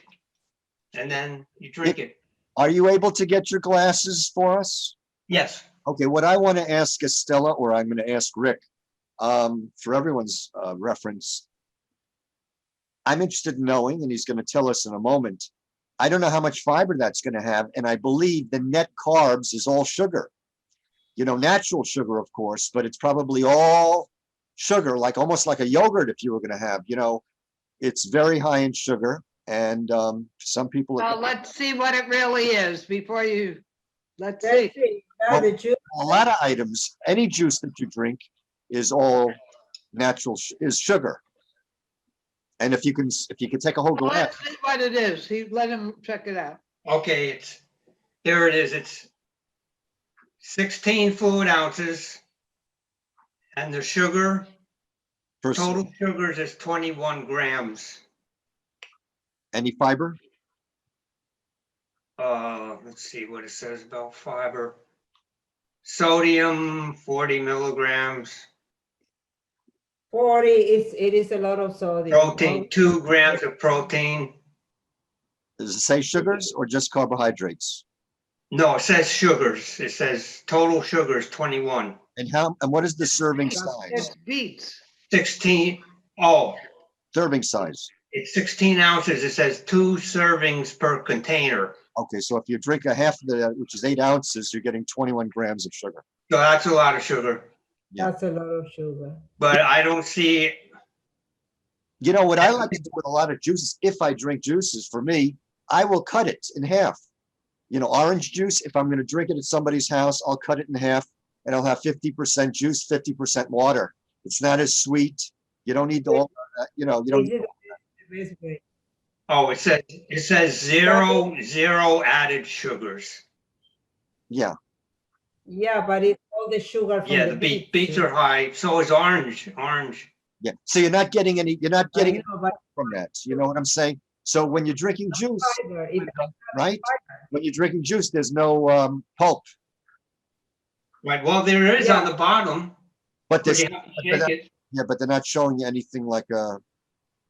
Speaker 7: and then you drink it.
Speaker 1: Are you able to get your glasses for us?
Speaker 7: Yes.
Speaker 1: Okay, what I want to ask Estella, or I'm going to ask Rick, for everyone's reference, I'm interested in knowing, and he's going to tell us in a moment, I don't know how much fiber that's going to have, and I believe the net carbs is all sugar. You know, natural sugar, of course, but it's probably all sugar, like almost like a yogurt if you were going to have, you know, it's very high in sugar, and some people.
Speaker 6: Well, let's see what it really is before you, let's
Speaker 2: Let's
Speaker 6: see.
Speaker 2: see. Now
Speaker 1: Well,
Speaker 2: the juice.
Speaker 1: a lot of items, any juice that you drink is all natural, is sugar. And if you can take a whole
Speaker 6: Well,
Speaker 1: glass,
Speaker 6: let's see what it is. Let him check it out.
Speaker 7: Okay, here it is. It's 16 fluid ounces. And the sugar, total sugars is 21 grams.
Speaker 1: any fiber?
Speaker 7: Let's see what it says about fiber. Sodium, 40 milligrams.
Speaker 2: 40, it is a lot of sodium.
Speaker 7: Protein, 2 grams of protein.
Speaker 1: Does it say sugars or just carbohydrates?
Speaker 7: No, it says sugars. It says total sugars 21.
Speaker 1: And what is the serving size?
Speaker 6: It's beets.
Speaker 7: 16. Oh,
Speaker 1: Serving size.
Speaker 7: it's 16 ounces. It says 2 servings per container.
Speaker 1: Okay, so if you drink a half of the, which is 8 ounces, you're getting 21 grams of sugar.
Speaker 7: So that's a lot of sugar.
Speaker 1: Yeah.
Speaker 2: That's a lot of sugar.
Speaker 7: But I don't see.
Speaker 1: You know, what I like to do with a lot of juices, if I drink juices, for me, I will cut it in half. You know, orange juice, if I'm going to drink it at somebody's house, I'll cut it in half and I'll have 50% juice, 50% water. It's not as sweet. You don't need all that, you know, you don't.
Speaker 2: This is the best way.
Speaker 7: Oh, it says zero added sugars.
Speaker 1: Yeah.
Speaker 2: Yeah, but it's all the sugar from
Speaker 7: Yeah,
Speaker 2: the
Speaker 7: the beets are high. So is orange.
Speaker 1: Yeah. So you're not getting any,
Speaker 2: I know, but
Speaker 1: from that. You know what I'm saying? So when you're drinking juice,
Speaker 2: fiber, it
Speaker 1: right? When you're drinking juice, there's no pulp.
Speaker 7: Right. Well, there is on the bottom.
Speaker 1: But
Speaker 7: But
Speaker 1: there's,
Speaker 7: you have to shake it.
Speaker 1: yeah, but they're not showing you anything like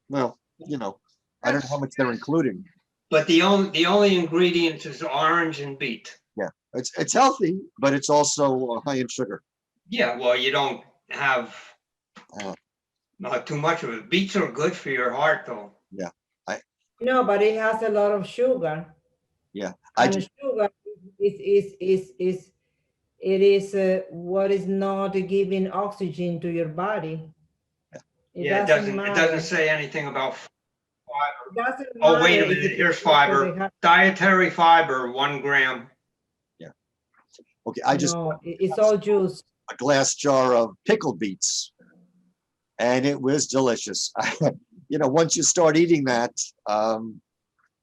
Speaker 1: well, you know, I don't know how much they're including.
Speaker 7: But the only ingredient is orange and beet.
Speaker 1: Yeah, it's healthy, but it's also high in sugar.
Speaker 7: Yeah. Well, you don't have not too much of it. Beets are good for your heart, though.
Speaker 1: Yeah.
Speaker 2: no, but it has a lot of sugar.
Speaker 1: Yeah.
Speaker 2: And sugar is what is not giving oxygen to your body.
Speaker 7: It doesn't
Speaker 2: matter.
Speaker 7: say anything about fiber.
Speaker 2: It doesn't
Speaker 7: Oh, wait a
Speaker 2: matter
Speaker 7: minute.
Speaker 2: if
Speaker 7: Here's
Speaker 2: it's
Speaker 7: fiber. Dietary fiber, 1 gram.
Speaker 1: Okay, I just
Speaker 2: no, it's all juice.
Speaker 1: a glass jar of pickled beets, and it was delicious. You know, once you start eating that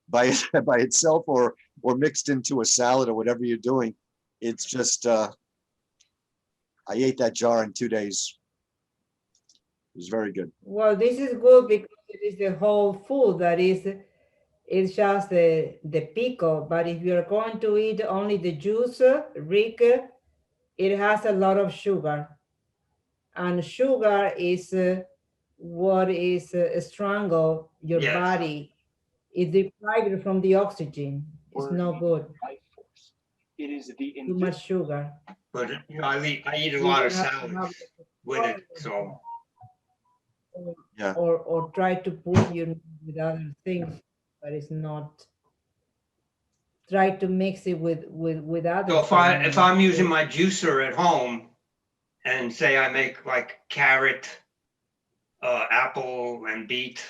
Speaker 1: by itself or mixed into a salad or whatever you're doing, it's just I ate that jar in 2 days. It was very good.
Speaker 2: Well, this is good because it is the whole food that is, it's just the pickle. But if you're going to eat only the juice, Rick, it has a lot of sugar. And sugar is what is strangle your body. It deprives you from the oxygen. It's no good.
Speaker 9: It is the
Speaker 2: Too much sugar.
Speaker 7: But you know, I eat a lot of salads with it, so.
Speaker 1: Yeah.
Speaker 2: Or try to put you with other things, but it's not. Try to mix it with other.
Speaker 7: So if I'm using my juicer at home, and say I make like carrot, apple, and beet,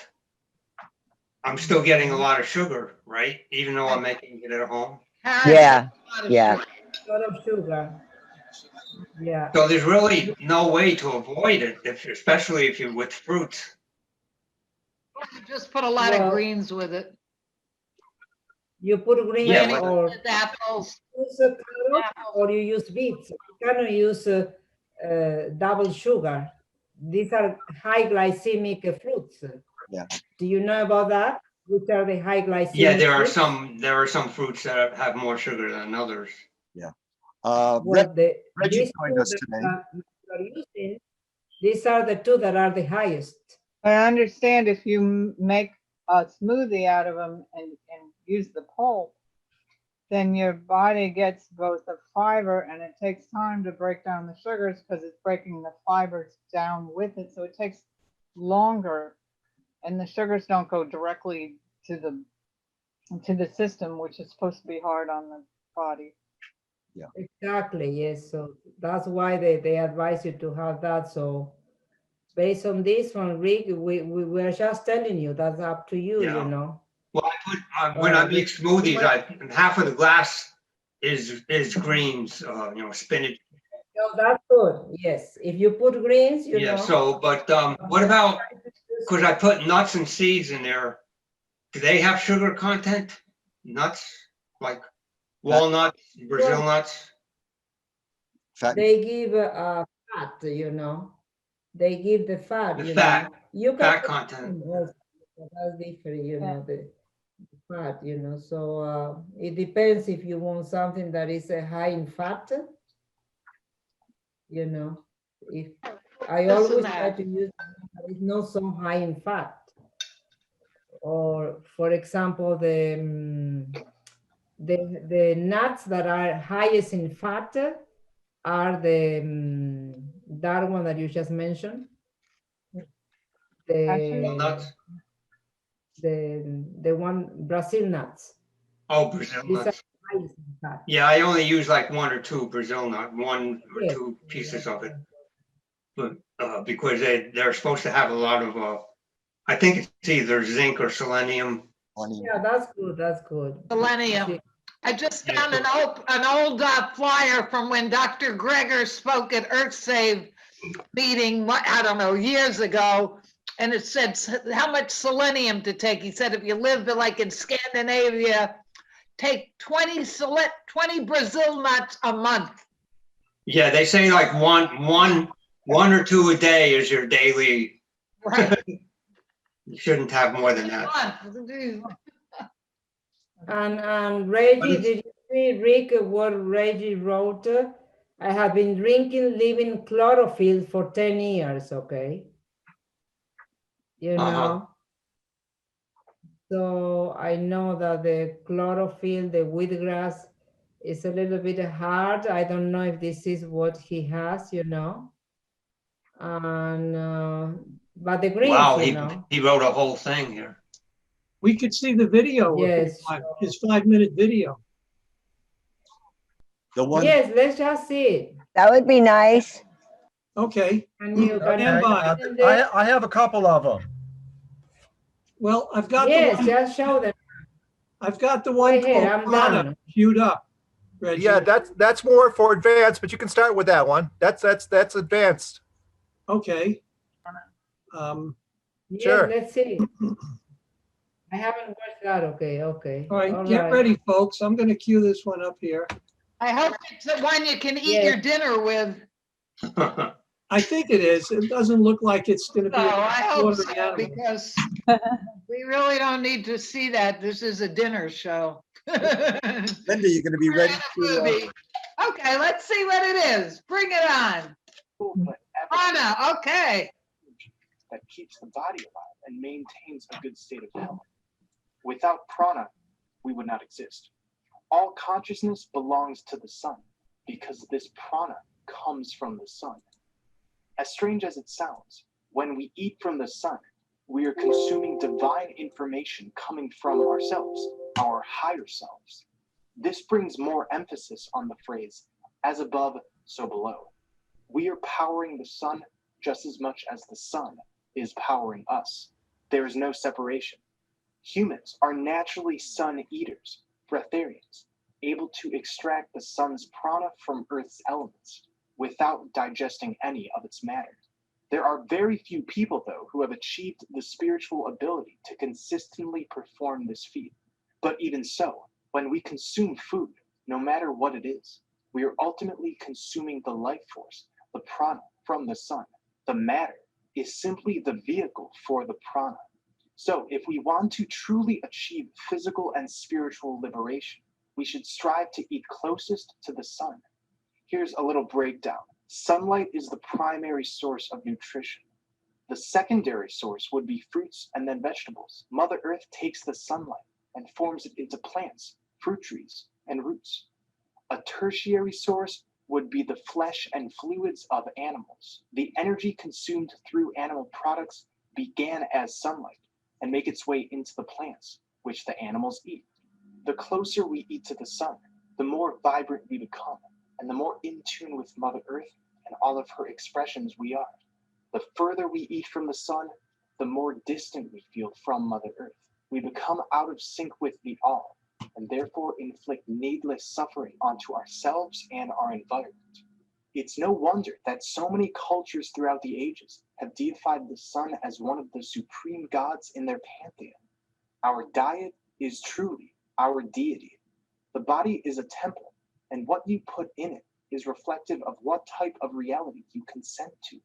Speaker 7: I'm still getting a lot of sugar, right? Even though I'm making it at home.
Speaker 4: Yeah, yeah.
Speaker 2: A lot of sugar. Yeah.
Speaker 7: So there's really no way to avoid it, especially if you're with fruits.
Speaker 6: Just put a lot of greens with it.
Speaker 2: You put greens
Speaker 7: Yeah,
Speaker 2: or
Speaker 6: apples.
Speaker 2: Or you use beets. You cannot use double sugar. These are high glycemic fruits.
Speaker 1: Yeah.
Speaker 2: Do you know about that? Which are the high glycemic?
Speaker 7: Yeah, there
Speaker 2: fruits?
Speaker 7: are some fruits that have more sugar than others.
Speaker 1: Yeah.
Speaker 2: Reggie
Speaker 1: joined us today.
Speaker 2: These are the two that are the highest.
Speaker 8: I understand if you make a smoothie out of them and use the pulp, then your body gets both the fiber, and it takes time to break down the sugars because it's breaking the fibers down with it. So it takes longer, and the sugars don't go directly to the system, which is supposed to be hard on the body.
Speaker 2: Exactly, yes. So that's why they advise you to have that. So based on this one, Rick, we're just telling you that's up to you,
Speaker 7: Yeah.
Speaker 2: you know.
Speaker 7: Well, I put, when I make smoothies, half of the glass is greens, spinach.
Speaker 2: So that's good. Yes. If you put greens, you
Speaker 7: Yeah,
Speaker 2: know.
Speaker 7: so, but what about, because I put nuts and seeds in there, do they have sugar content? Nuts, like walnuts, Brazil nuts?
Speaker 1: Fat.
Speaker 2: They give fat, you know. They give the fat,
Speaker 7: The
Speaker 2: you
Speaker 7: fat,
Speaker 2: know. You can
Speaker 7: fat
Speaker 2: put
Speaker 7: content.
Speaker 2: also, that's different, you know, the fat, you know. So it depends if you want something that is high in fat, you know. If I
Speaker 6: Listen
Speaker 2: always
Speaker 6: that.
Speaker 2: try to use that is not so high in fat. Or for example, the nuts that are highest in fat are the that one that you just mentioned.
Speaker 7: Walnuts?
Speaker 2: The one Brazil nuts.
Speaker 7: Oh, Brazil
Speaker 2: These are
Speaker 7: nuts.
Speaker 2: highest in fat.
Speaker 7: Yeah, I only use like one or two Brazil nut, one or
Speaker 2: Yes.
Speaker 7: two pieces of it. But because they're supposed to have a lot of, I think it's either zinc or selenium.
Speaker 2: Yeah, that's good. That's good.
Speaker 6: Selenium. I just found an old flyer from when Dr. Greger spoke at EarthSave meeting, I don't know, years ago. And it said how much selenium to take. He said, if you live like in Scandinavia, take 20 Brazil nuts a month.
Speaker 7: Yeah, they say like one or two a day is your daily.
Speaker 6: Right.
Speaker 7: You shouldn't have more than that.
Speaker 2: And Reggie, did you see, Rick, what Reggie wrote? I have been drinking living chlorophyll for 10 years, okay? You know? So I know that the chlorophyll, the wheatgrass, is a little bit hard. I don't know if this is what he has, you know? And but the greens,
Speaker 7: Wow,
Speaker 2: you know?
Speaker 7: he wrote a whole thing here.
Speaker 9: We could see the video.
Speaker 2: Yes.
Speaker 9: His 5-minute video.
Speaker 1: The one.
Speaker 2: Yes, let's just see it.
Speaker 4: That would be nice.
Speaker 9: Okay.
Speaker 2: And you can
Speaker 10: I have a couple of them.
Speaker 9: Well, I've got
Speaker 2: yes,
Speaker 9: the one.
Speaker 2: just show them.
Speaker 9: I've got the one
Speaker 2: Go ahead,
Speaker 9: called
Speaker 2: I'm
Speaker 9: Prana
Speaker 2: done.
Speaker 9: queued up. Reggie.
Speaker 10: Yeah, that's more for advanced, but you can start with that one. That's advanced.
Speaker 9: Okay.
Speaker 2: Yes,
Speaker 10: Sure.
Speaker 2: let's see. I haven't watched that. Okay.
Speaker 9: All right, get ready, folks. I'm going to cue this one up here.
Speaker 6: I hope it's the one you can eat your dinner with.
Speaker 9: I think it is. It doesn't look like it's going to be.
Speaker 6: So I hope
Speaker 9: slaughtering
Speaker 6: so,
Speaker 9: animals.
Speaker 6: because we really don't need to see that. This is a dinner show.
Speaker 1: Linda, you're going to be ready to.
Speaker 6: Okay, let's see what it is. Bring it on. Prana, okay.
Speaker 11: That keeps the body alive and maintains a good state of health. Without prana, we would not exist. All consciousness belongs to the sun because this prana comes from the sun. As strange as it sounds, when we eat from the sun, we are consuming divine information coming from ourselves, our higher selves. This brings more emphasis on the phrase, as above, so below. We are powering the sun just as much as the sun is powering us. There is no separation. Humans are naturally sun eaters, breatharians, able to extract the sun's prana from Earth's elements without digesting any of its matter. There are very few people, though, who have achieved the spiritual ability to consistently perform this feat. But even so, when we consume food, no matter what it is, we are ultimately consuming the life force, the prana, from the sun. The matter is simply the vehicle for the prana. So if we want to truly achieve physical and spiritual liberation, we should strive to eat closest to the sun. Here's a little breakdown. Sunlight is the primary source of nutrition. The secondary source would be fruits and then vegetables. Mother Earth takes the sunlight, and forms it into plants, fruit trees, and roots. A tertiary source would be the flesh and fluids of animals. The energy consumed through animal products began as sunlight and make its way into the plants, which the animals eat. The closer we eat to the sun, the more vibrant we become, and the more in tune with Mother Earth and all of her expressions we are. The further we eat from the sun, the more distant we feel from Mother Earth. We become out of sync with the all, and therefore inflict needless suffering onto ourselves and our environment. It's no wonder that so many cultures throughout the ages have deified the sun as one of the supreme gods in their pantheon. Our diet is truly our deity. The body is a temple, and what you put in it is reflective of what type of reality you consent to.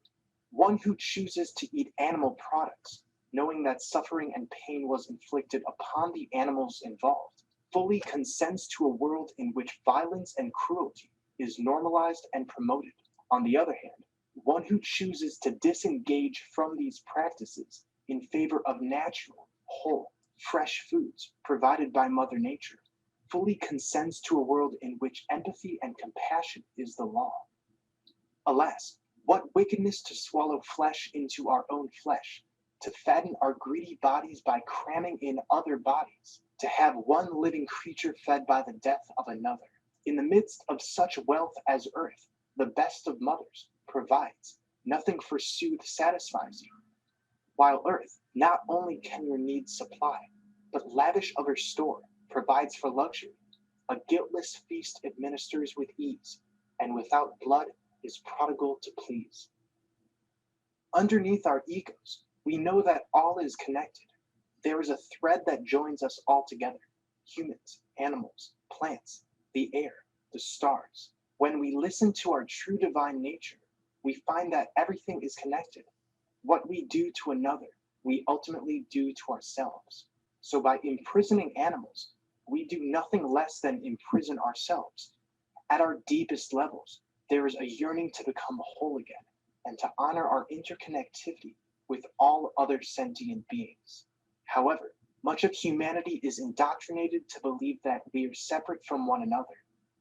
Speaker 11: One who chooses to eat animal products, knowing that suffering and pain was inflicted upon the animals involved, fully consents to a world in which violence and cruelty is normalized and promoted. On the other hand, one who chooses to disengage from these practices in favor of natural, whole, fresh foods provided by Mother Nature, fully consents to a world in which empathy and compassion is the law. Alas, what wickedness to swallow flesh into our own flesh, to fatten our greedy bodies by cramming in other bodies, to have one living creature fed by the death of another. In the midst of such wealth as earth, the best of mothers, provides. Nothing forsooth satisfies you. While earth not only can your needs supply, but lavish of her store, provides for luxury. A guiltless feast administers with ease, and without blood is prodigal to please. Underneath our egos, we know that all is connected. There is a thread that joins us all together. Humans, animals, plants, the air, the stars. When we listen to our true divine nature, we find that everything is connected. What we do to another, we ultimately do to ourselves. So by imprisoning animals, we do nothing less than imprison ourselves. At our deepest levels, there is a yearning to become whole again and to honor our interconnectivity with all other sentient beings. However, much of humanity is indoctrinated to believe that we are separate from one another,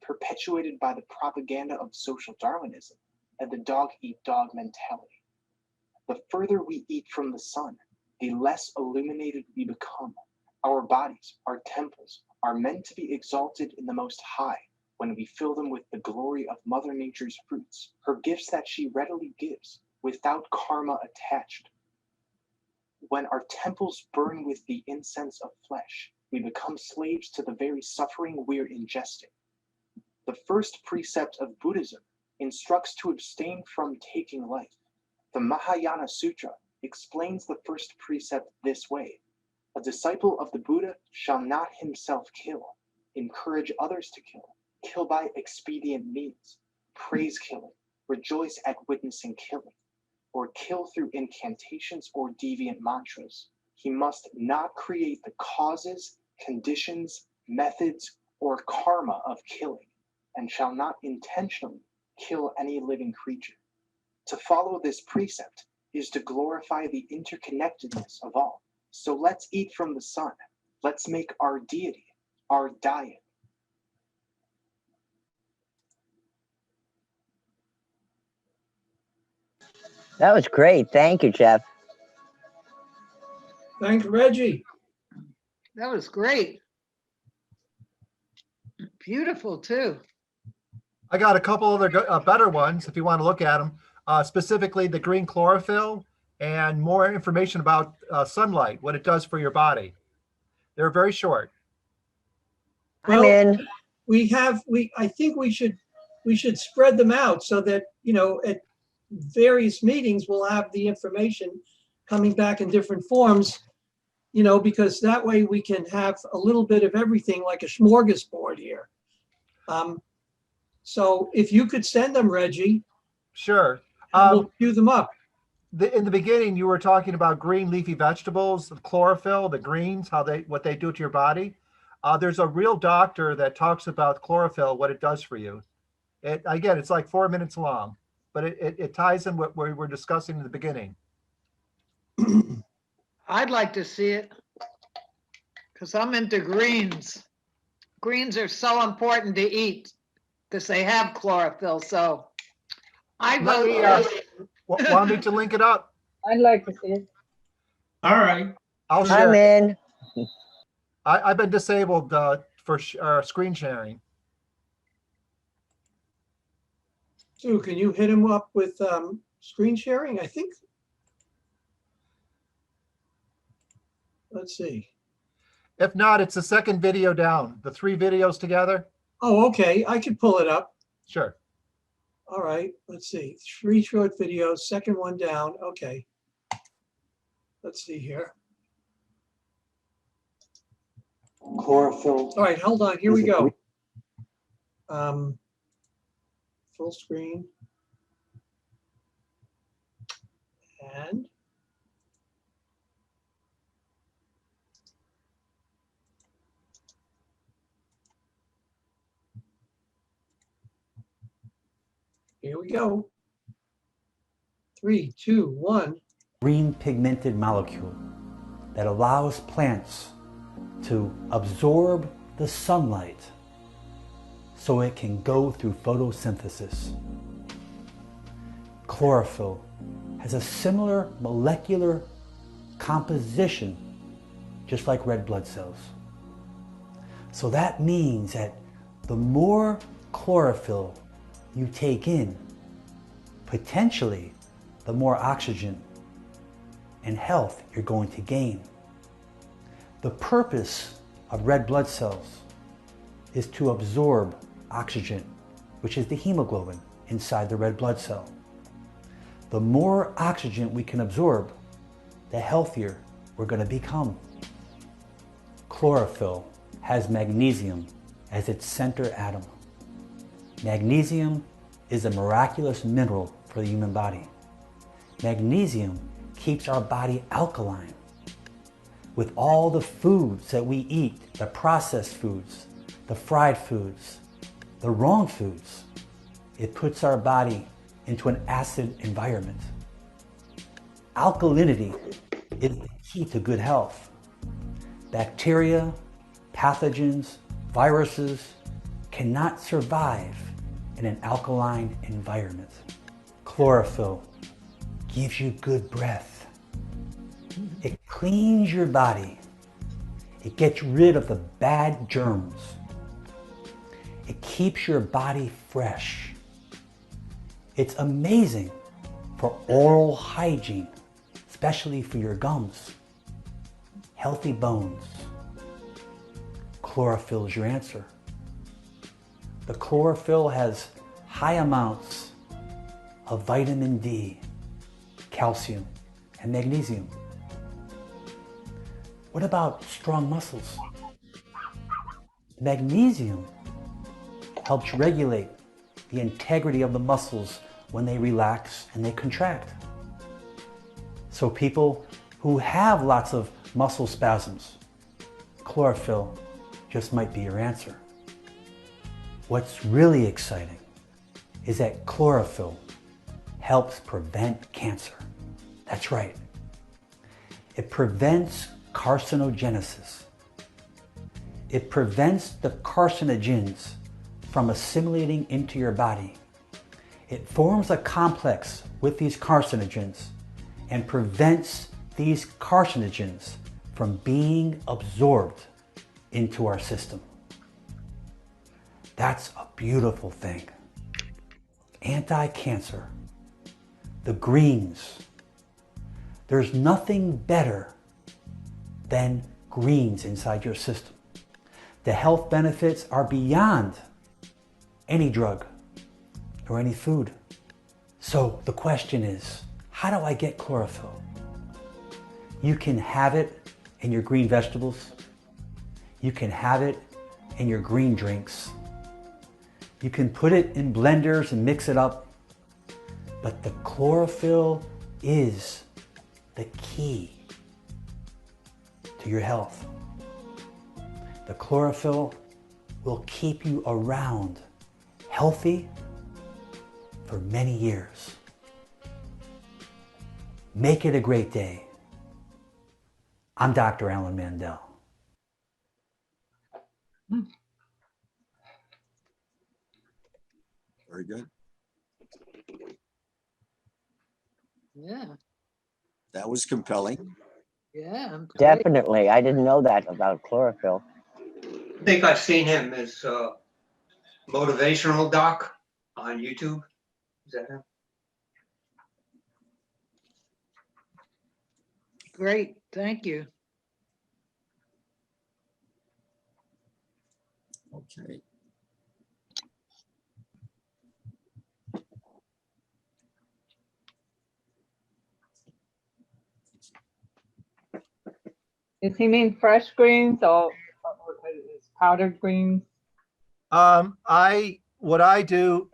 Speaker 11: perpetuated by the propaganda of social Darwinism and the dog-eat-dog mentality. The further we eat from the sun, the less illuminated we become. Our bodies, our temples, are meant to be exalted in the Most High when we fill them with the glory of Mother Nature's fruits, her gifts that she readily gives, without karma attached. When our temples burn with the incense of flesh, we become slaves to the very suffering we're ingesting. The first precept of Buddhism instructs to abstain from taking life. The Mahayana Sutra explains the first precept this way: a disciple of the Buddha shall not himself kill, encourage others to kill by expedient means, praise killing, rejoice at witnessing killing, or kill through incantations or deviant mantras. He must not create the causes, conditions, methods, or karma of killing, and shall not intentionally kill any living creature. To follow this precept is to glorify the interconnectedness of all. So let's eat from the sun. Let's make our deity our diet.
Speaker 4: That was great. Thank you, Jeff.
Speaker 9: Thanks, Reggie.
Speaker 6: That was great. Beautiful too.
Speaker 10: I got a couple other better ones if you want to look at them, specifically the green chlorophyll and more information about sunlight, what it does for your body. They're very short.
Speaker 4: I'm in.
Speaker 9: I think we should spread them out so that, at various meetings, we'll have the information coming back in different forms, because that way we can have a little bit of everything, like a smorgasbord here. So if you could send them, Reggie.
Speaker 10: Sure.
Speaker 9: We'll queue them up.
Speaker 10: In the beginning, you were talking about green leafy vegetables, the chlorophyll, the greens, what they do to your body. There's a real doctor that talks about chlorophyll, what it does for you. Again, it's like 4 minutes long, but it ties in what we were discussing in the beginning.
Speaker 6: I'd like to see it. Because I'm into greens. Greens are so important to eat because they have chlorophyll. So I
Speaker 10: Let
Speaker 6: vote
Speaker 10: me,
Speaker 6: yes.
Speaker 10: want me to link it up?
Speaker 8: I'd like to see it.
Speaker 7: All right.
Speaker 10: I'll
Speaker 4: I'm
Speaker 10: share.
Speaker 4: in.
Speaker 10: I've been disabled for screen sharing.
Speaker 9: Sue, can you hit him up with screen sharing? I think. Let's see.
Speaker 10: If not, it's the second video down, the 3 videos together.
Speaker 9: Oh, okay. I could pull it up.
Speaker 10: Sure.
Speaker 9: All right. Let's see. 3 short videos, second one down. Okay. Let's see here.
Speaker 11: Chlorophyll.
Speaker 9: All right, hold on. Here we go. Full screen. And here we go. 3, 2, 1.
Speaker 12: Green pigmented molecule that allows plants to absorb the sunlight so it can go through photosynthesis. Chlorophyll has a similar molecular composition just like red blood cells. So that means that the more chlorophyll you take in, potentially the more oxygen and health you're going to gain. The purpose of red blood cells is to absorb oxygen, which is the hemoglobin inside the red blood cell. The more oxygen we can absorb, the healthier we're going to become. Chlorophyll has magnesium as its center atom. Magnesium is a miraculous mineral for the human body. Magnesium keeps our body alkaline. With all the foods that we eat, the processed foods, the fried foods, the wrong foods, it puts our body into an acid environment. Alkalinity is the key to good health. Bacteria, pathogens, viruses cannot survive in an alkaline environment. Chlorophyll gives you good breath. It cleans your body. It gets rid of the bad germs. It keeps your body fresh. It's amazing for oral hygiene, especially for your gums. Healthy bones. Chlorophyll is your answer. The chlorophyll has high amounts of vitamin D, calcium, and magnesium. What about strong muscles? Magnesium helps regulate the integrity of the muscles when they relax and they contract. So people who have lots of muscle spasms, chlorophyll just might be your answer. What's really exciting is that chlorophyll helps prevent cancer. That's right. It prevents carcinogenesis. It prevents the carcinogens from assimilating into your body. It forms a complex with these carcinogens and prevents these carcinogens from being absorbed into our system. That's a beautiful thing. Anti-cancer, the greens. There's nothing better than greens inside your system. The health benefits are beyond any drug or any food. So the question is, how do I get chlorophyll? You can have it in your green vegetables. You can have it in your green drinks. You can put it in blenders and mix it up. But the chlorophyll is the key to your health. The chlorophyll will keep you around healthy for many years. Make it a great day. I'm Dr. Alan Mandel.
Speaker 1: Very good.
Speaker 6: Yeah,
Speaker 1: That was compelling.
Speaker 6: yeah. Great.
Speaker 4: Definitely. I didn't know that about chlorophyll.
Speaker 7: I think I've seen him as motivational doc on YouTube. Is that him?
Speaker 6: Great, thank you.
Speaker 1: Okay.
Speaker 8: Does he mean fresh greens or is powdered greens?
Speaker 10: What I do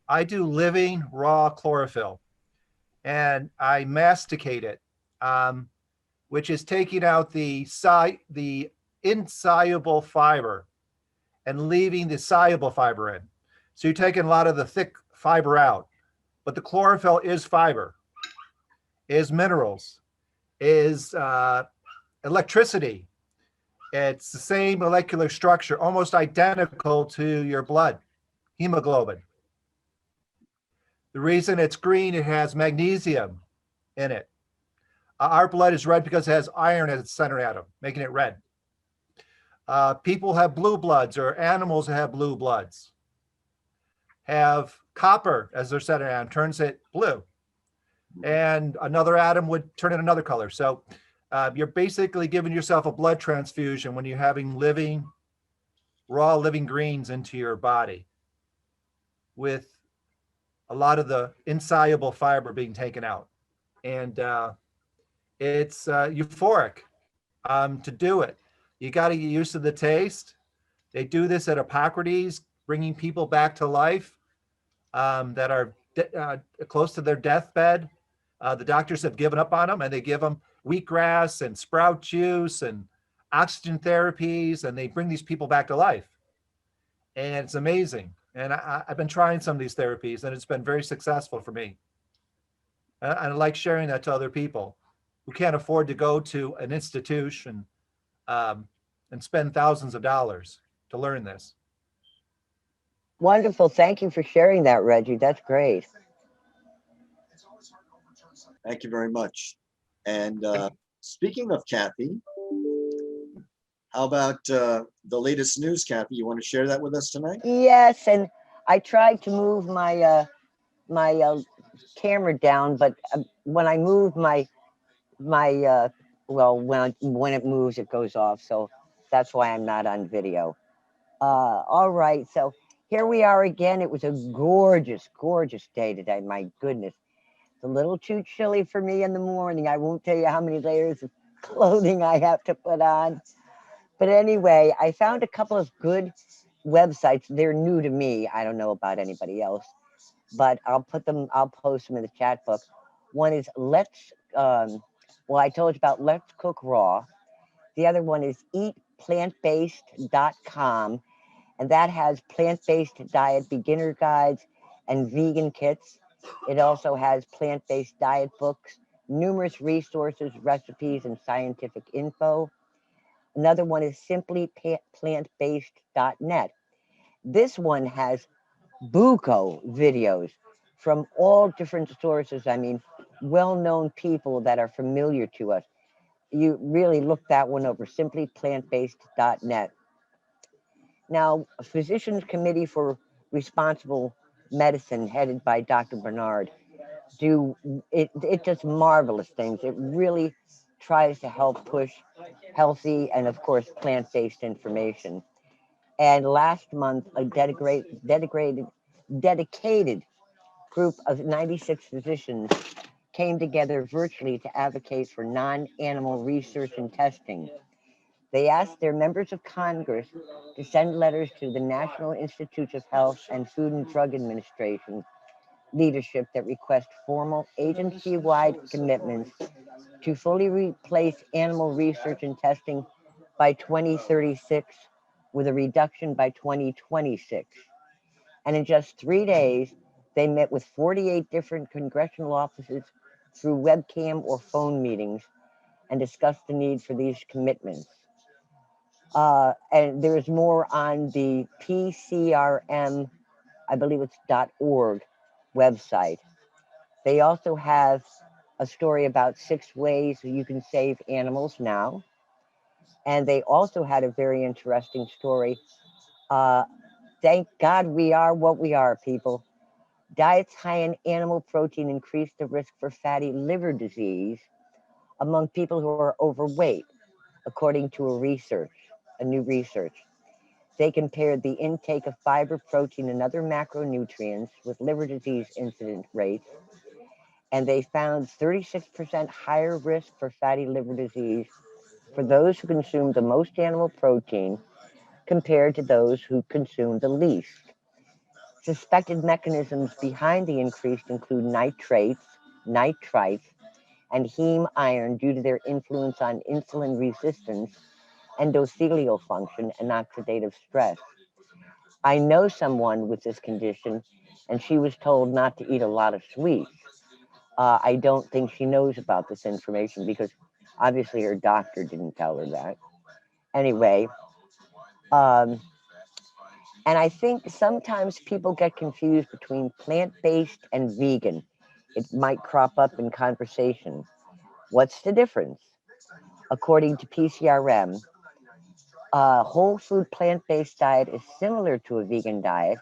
Speaker 10: living raw chlorophyll, and I masticate it, which is taking out the insoluble fiber and leaving the soluble fiber in. So you're taking a lot of the thick fiber out, but the chlorophyll is fiber, is minerals, is electricity. It's the same molecular structure, almost identical to your blood, hemoglobin. The reason it's green, it has magnesium in it. Our blood is red because it has iron as its center atom, making it red. People have blue bloods, or animals have blue bloods, have copper as their center atom, turns it blue. And another atom would turn it another color. So you're basically giving yourself a blood transfusion when you're having raw living greens into your body, with a lot of the insoluble fiber being taken out. And it's euphoric to do it. You got to get used to the taste. They do this at Hippocrates, bringing people back to life that are close to their deathbed. The doctors have given up on them, and they give them wheatgrass and sprout juice and oxygen therapies, and they bring these people back to life. And it's amazing. And I've been trying some of these therapies, and it's been very successful for me. And I like sharing that to other people who can't afford to go to an institution and spend thousands of dollars to learn this.
Speaker 4: Wonderful. Thank you for sharing that, Reggie. That's great.
Speaker 1: Thank you very much. And speaking of Kathy, how about the latest news, Kathy? You want to share that with us tonight?
Speaker 4: Yes, and I tried to move my camera down, but when I moved my well, when it moves, it goes off. So that's why I'm not on video. All right, so here we are again. It was a gorgeous, gorgeous day today. My goodness, it's a little too chilly for me in the morning. I won't tell you how many layers of clothing I have to put on. But anyway, I found a couple of good websites. They're new to me. I don't know about anybody else, but I'll post them in the chat book. One is well, I told you about Let's Cook Raw. The other one is eatplantbased.com, and that has plant-based diet beginner guides and vegan kits. It also has plant-based diet books, numerous resources, recipes, and scientific info. Another one is simplyplantbased.net. This one has buco videos from all different sources. I mean, well-known people that are familiar to us. You really look that one over, simplyplantbased.net. Now, Physicians Committee for Responsible Medicine, headed by Dr. Bernard, it does marvelous things. It really tries to help push healthy and, of course, plant-based information. And last month, a dedicated group of 96 physicians came together virtually to advocate for non-animal research and testing. They asked their members of Congress to send letters to the National Institutes of Health and Food and Drug Administration leadership that request formal agency-wide commitments to fully replace animal research and testing by 2036, with a reduction by 2026. And in just 3 days, they met with 48 different congressional offices through webcam or phone meetings and discussed the need for these commitments. And there's more on the PCRM, I believe it's .org website. They also have a story about 6 ways you can save animals now. And they also had a very interesting story. Thank God we are what we are, people. Diets high in animal protein increase the risk for fatty liver disease among people who are overweight, according to a new research. They compared the intake of fiber, protein, and other macronutrients with liver disease incidence rates, and they found 36% higher risk for fatty liver disease for those who consume the most animal protein compared to those who consume the least. Suspected mechanisms behind the increase include nitrates, and heme iron due to their influence on insulin resistance, endothelial function, and oxidative stress. I know someone with this condition, and she was told not to eat a lot of sweets. I don't think she knows about this information because obviously her doctor didn't tell her that. Anyway, and I think sometimes people get confused between plant-based and vegan. It might crop up in conversation. What's the difference? According to PCRM, a whole food plant-based diet is similar to a vegan diet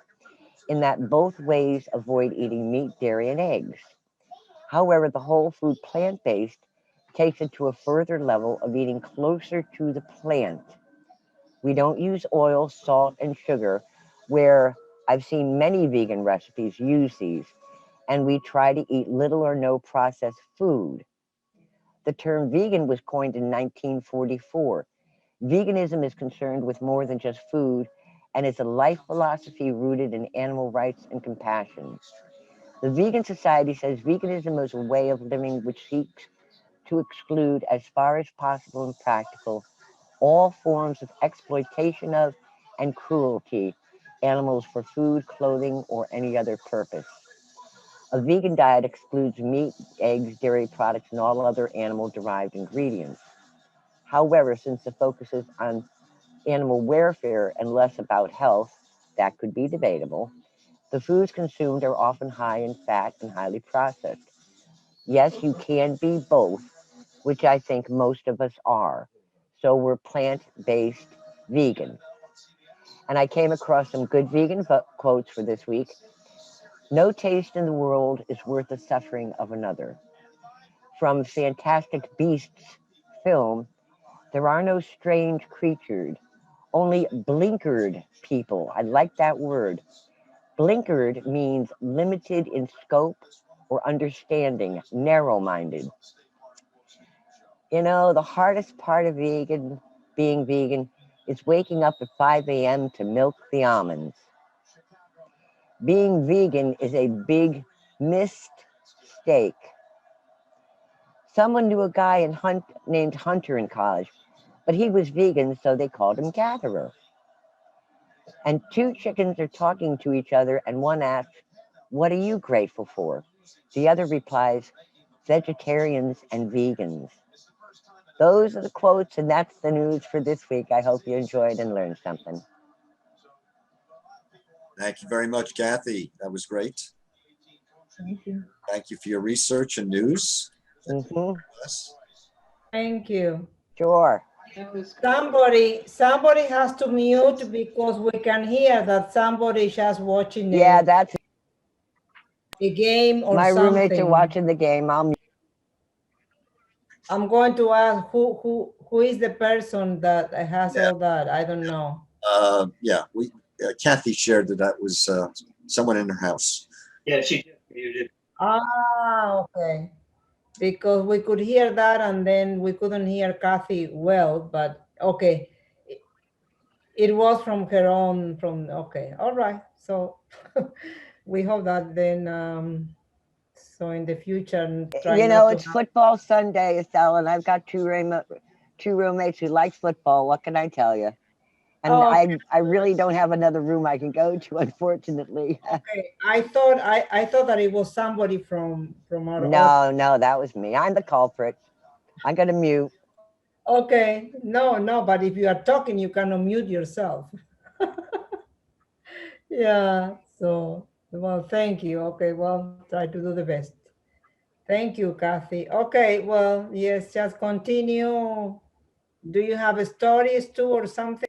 Speaker 4: in that both ways avoid eating meat, dairy, and eggs. However, the whole food plant-based takes it to a further level of eating closer to the plant. We don't use oil, salt, and sugar, where I've seen many vegan recipes use these, and we try to eat little or no processed food. The term vegan was coined in 1944. Veganism is concerned with more than just food and is a life philosophy rooted in animal rights and compassion. The Vegan Society says veganism is a way of living which seeks to exclude, as far as possible and practical, all forms of exploitation of and cruelty animals for food, clothing, or any other purpose. A vegan diet excludes meat, eggs, dairy products, and all other animal-derived ingredients. However, since the focus is on animal welfare and less about health, that could be debatable. The foods consumed are often high in fat and highly processed. Yes, you can be both, which I think most of us are. So we're plant-based vegan. And I came across some good vegan quotes for this week. No taste in the world is worth the suffering of another. From Fantastic Beasts film, there are no strange creatures, only blinkered people. I like that word. Blinkered means limited in scope or understanding, narrow-minded. You know, the hardest part of being vegan is waking up at 5 a.m. to milk the almonds. Being vegan is a big mistake. Someone knew a guy named Hunter in college, but he was vegan, so they called him Gatherer. And 2 chickens are talking to each other, and one asks, "What are you grateful for?" The other replies, "Vegetarians and vegans." Those are the quotes, and that's the news for this week. I hope you enjoyed and learned something.
Speaker 1: Thank you very much, Kathy. That was great.
Speaker 2: Thank you.
Speaker 1: Thank you for your research and news.
Speaker 2: Thank you.
Speaker 4: Sure.
Speaker 2: Somebody has to mute because we can hear that somebody just watching
Speaker 4: Yeah, that's
Speaker 2: a game or
Speaker 4: my
Speaker 2: something.
Speaker 4: roommates are watching the game.
Speaker 2: I'm going to ask who is the person that has all that. I don't know.
Speaker 1: Yeah, Kathy shared that was someone in her house.
Speaker 7: Yeah, she muted.
Speaker 2: Ah, okay. Because we could hear that and then we couldn't hear Kathy well, but okay. It was from her own, okay, all right. So we hope that then, so in the future, try
Speaker 4: You know,
Speaker 2: not
Speaker 4: it's
Speaker 2: to
Speaker 4: football Sunday, Estelle, and I've got two roommates who like football. What can I tell you? And
Speaker 2: Oh, okay.
Speaker 4: I really don't have another room I can go to, unfortunately.
Speaker 2: Okay, I thought that it was somebody from our office.
Speaker 4: No, that was me. I'm the culprit. I'm gonna mute.
Speaker 2: Okay, no, but if you are talking, you can unmute yourself. Yeah, so, well, thank you. Okay, well, try to do the best. Thank you, Kathy. Okay, well, yes, just continue. Do you have stories too or something?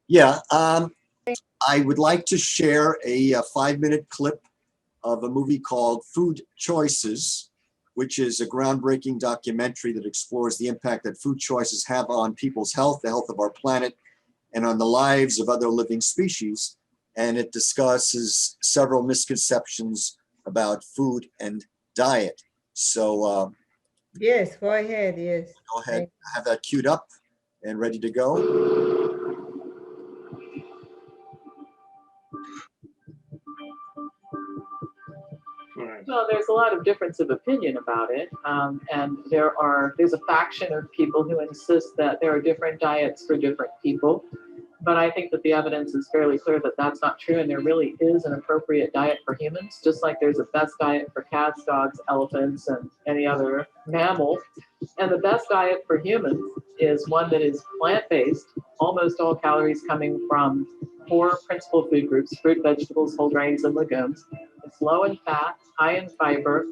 Speaker 1: Yeah, I would like to share a 5-minute clip of a movie called Food Choices, which is a groundbreaking documentary that explores the impact that food choices have on people's health, the health of our planet, and on the lives of other living species. And it discusses several misconceptions about food and diet. So
Speaker 2: Yes, go ahead, yes.
Speaker 1: go ahead, have that queued up and ready to go.
Speaker 13: Well, there's a lot of difference of opinion about it, and there's a faction of people who insist that there are different diets for different people. But I think that the evidence is fairly clear that that's not true, and there really is an appropriate diet for humans, just like there's a best diet for cats, dogs, elephants, and any other mammal. And the best diet for humans is one that is plant-based, almost all calories coming from 4 principal food groups: fruit, vegetables, whole grains, and legumes. It's low in fat, high in fiber,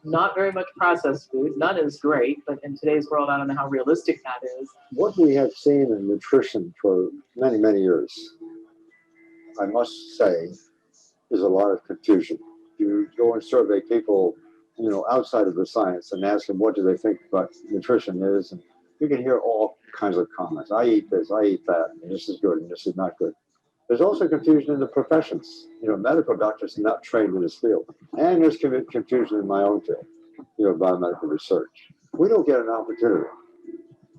Speaker 13: not very much processed food. None is great, but in today's world, I don't know how realistic that is.
Speaker 14: What we have seen in nutrition for many, many years, I must say, is a lot of confusion. You go and survey people, outside of the science and ask them what do they think about nutrition is, and you can hear all kinds of comments. I eat this, I eat that, and this is good, and this is not good. There's also confusion in the professions. Medical doctors are not trained in this field. And there's confusion in my own field, biomedical research. We don't get an opportunity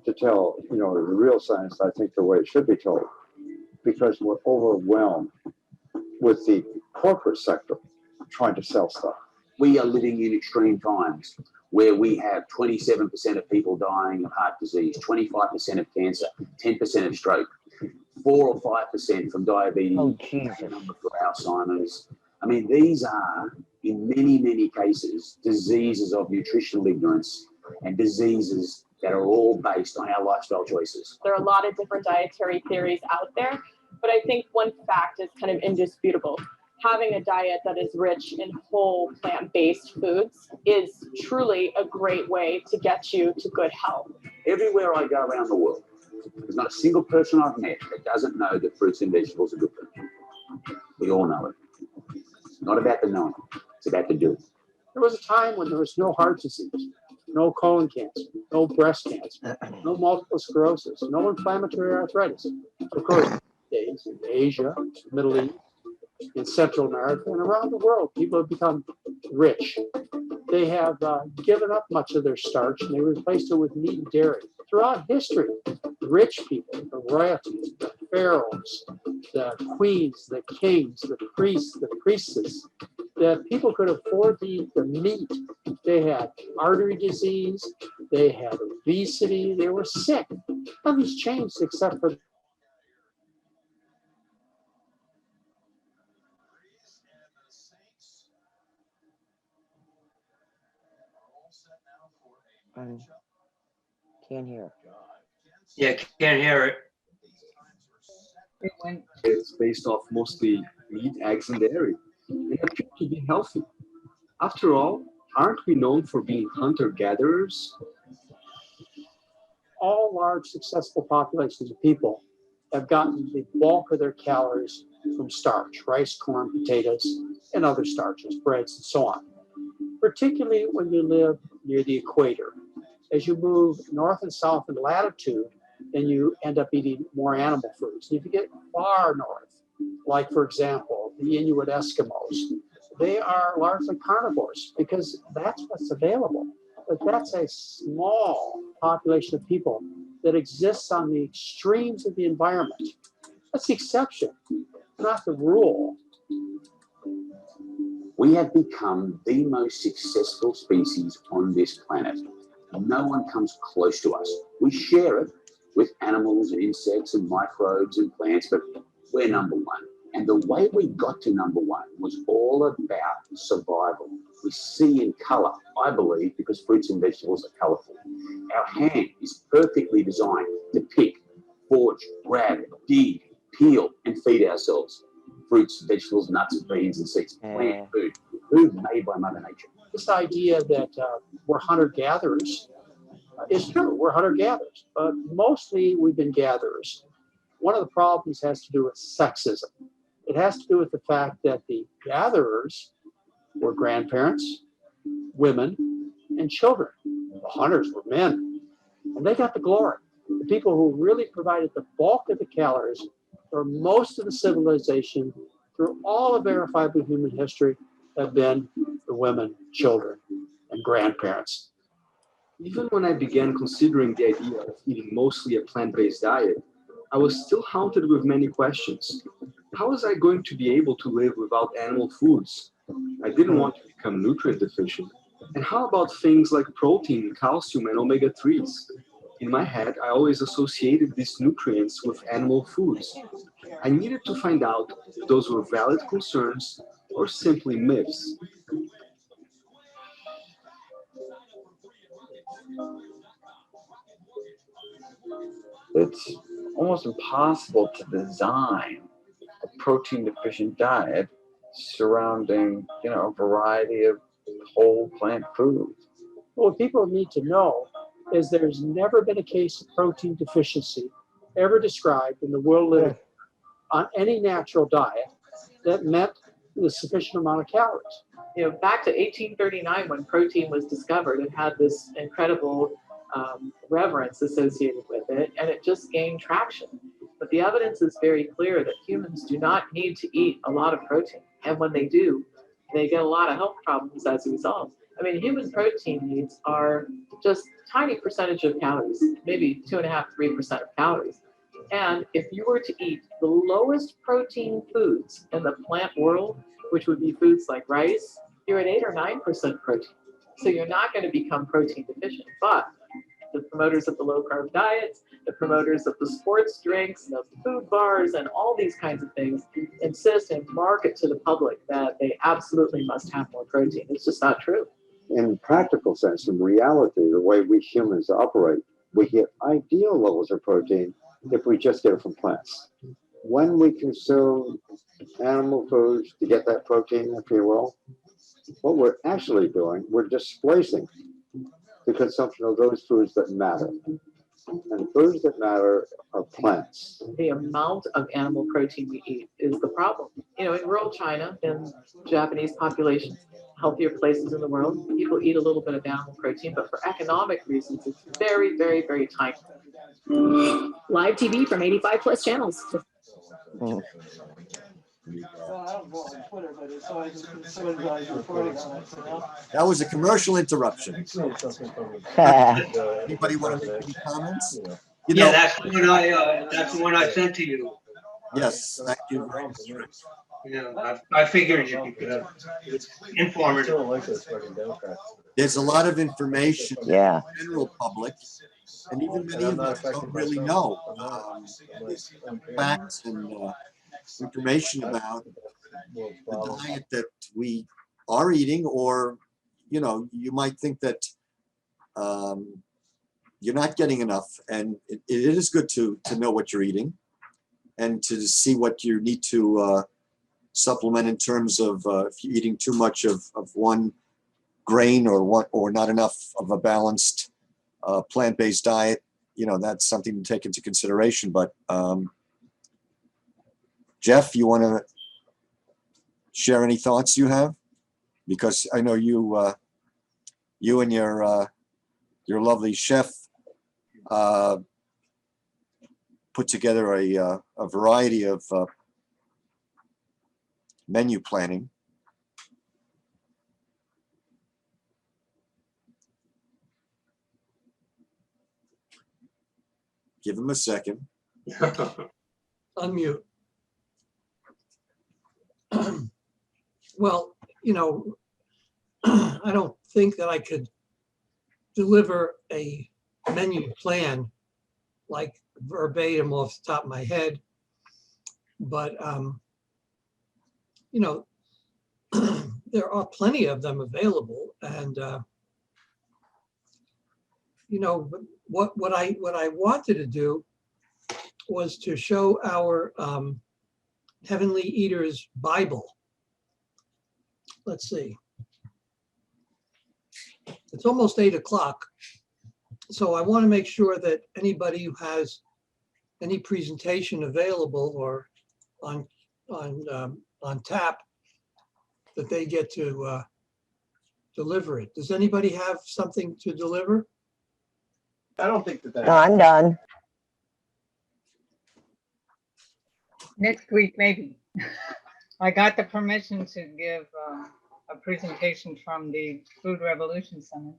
Speaker 14: to tell, the real science, I think, the way it should be told, because we're overwhelmed with the corporate sector trying to sell stuff.
Speaker 15: We are living in extreme times where we have 27% of people dying of heart disease, 25% of cancer, 10% of stroke, 4 or 5% from diabetes, number for Alzheimer's. I mean, these are, in many, many cases, diseases of nutritional ignorance and diseases that are all based on our lifestyle choices.
Speaker 16: There are a lot of different dietary theories out there, but I think one fact is kind of indisputable. Having a diet that is rich in whole plant-based foods is truly a great way to get you to good health.
Speaker 15: Everywhere I go around the world, there's not a single person I've met that doesn't know that fruits and vegetables are good for them. We all know it. It's not about the knowing, it's about the doing.
Speaker 17: There was a time when there was no heart disease, no colon cancer, no breast cancer, no multiple sclerosis, no inflammatory arthritis. Of course, days in Asia, Middle East, in Central America, and around the world, people have become rich. They have given up much of their starch and they replaced it with meat and dairy. Throughout history, rich people, the royalties, the pharaohs, the queens, the kings, the priests, the priestesses, that people could afford to eat the meat. They had artery disease, they had obesity, they were sick. Nothing's changed except for
Speaker 4: Can't hear it.
Speaker 7: Yeah, can't hear it.
Speaker 18: It's based off mostly meat, eggs, and dairy. They appear to be healthy. After all, aren't we known for being hunter-gatherers?
Speaker 17: all large successful populations of people have gotten the bulk of their calories from starch, rice, corn, potatoes, and other starches, breads, and so on. Particularly when you live near the equator. As you move north and south in latitude, then you end up eating more animal foods. And if you get far north, like for example, the Inuit Eskimos, they are largely carnivores because that's what's available. But that's a small population of people that exists on the extremes of the environment. That's the exception, not the rule.
Speaker 15: We have become the most successful species on this planet. No one comes close to us. We share it with animals and insects and microbes and plants, but we're number one. And the way we got to number one was all about survival. We see in color, I believe, because fruits and vegetables are colorful. Our hand is perfectly designed to pick, forge, grab, dig, peel, and feed ourselves. Fruits, vegetables, nuts, beans, and seeds. Plant food. Food made by Mother Nature.
Speaker 17: This idea that we're hunter-gatherers is true. We're hunter-gatherers, but mostly we've been gatherers. One of the problems has to do with sexism. It has to do with the fact that the gatherers were grandparents, women, and children. The hunters were men, and they got the glory. The people who really provided the bulk of the calories for most of the civilization through all of verifiable human history have been the women, children, and grandparents.
Speaker 18: Even when I began considering the idea of eating mostly a plant-based diet, I was still haunted with many questions. How was I going to be able to live without animal foods? I didn't want to become nutrient deficient. And how about things like protein, calcium, and omega-3s? In my head, I always associated these nutrients with animal foods. I needed to find out if those were valid concerns or simply myths.
Speaker 19: It's almost impossible to design a protein deficient diet surrounding, a variety of whole plant foods.
Speaker 17: What people need to know is there's never been a case of protein deficiency ever described in the world literature on any natural diet that met the sufficient amount of calories.
Speaker 13: Back to 1839 when protein was discovered, it had this incredible reverence associated with it, and it just gained traction. But the evidence is very clear that humans do not need to eat a lot of protein, and when they do, they get a lot of health problems as a result. I mean, human protein needs are just a tiny percentage of calories, maybe 2.5–3% of calories. And if you were to eat the lowest protein foods in the plant world, which would be foods like rice, you're at 8 or 9% protein. So you're not going to become protein deficient. But the promoters of the low carb diets, the promoters of the sports drinks, the food bars, and all these kinds of things insist and market to the public that they absolutely must have more protein. It's just not true.
Speaker 14: In practical sense, in reality, the way we humans operate, we get ideal levels of protein if we just get it from plants. When we consume animal foods to get that protein, if you will, what we're actually doing, we're displacing the consumption of those foods that matter. And foods that matter are plants.
Speaker 13: The amount of animal protein we eat is the problem. In rural China, in Japanese populations, healthier places in the world, people eat a little bit of animal protein, but for economic reasons, it's very, very, very tiny.
Speaker 20: Live TV from 85 plus channels.
Speaker 1: Well, I don't go on Twitter, but it's always so guys reporting on it. That was a commercial interruption. Anybody want to make any comments?
Speaker 7: That's the one I sent to you.
Speaker 1: Yes, thank you very much.
Speaker 7: I figured it's informative.
Speaker 1: There's a lot of information in the general public, and even many of us don't really know facts and information about the diet that we are eating, or you might think that you're not getting enough, and it is good to know what you're eating and to see what you need to supplement in terms of if you're eating too much of one grain or not enough of a balanced plant-based diet. That's something to take into consideration. But Jeff, you want to share any thoughts you have? Because I know you and your lovely chef put together a variety of menu planning. Give him a second.
Speaker 9: Unmute. Well, I don't think that I could deliver a menu plan like verbatim off the top of my head, but there are plenty of them available, and you know, what I wanted to do was to show our Heavenly Eaters Bible. Let's see. It's almost 8 o'clock. So I want to make sure that anybody who has any presentation available or on tap, that they get to deliver it. Does anybody have something to deliver?
Speaker 10: I don't think that.
Speaker 4: No, I'm done.
Speaker 8: Next week, maybe. I got the permission to give a presentation from the Food Revolution Center.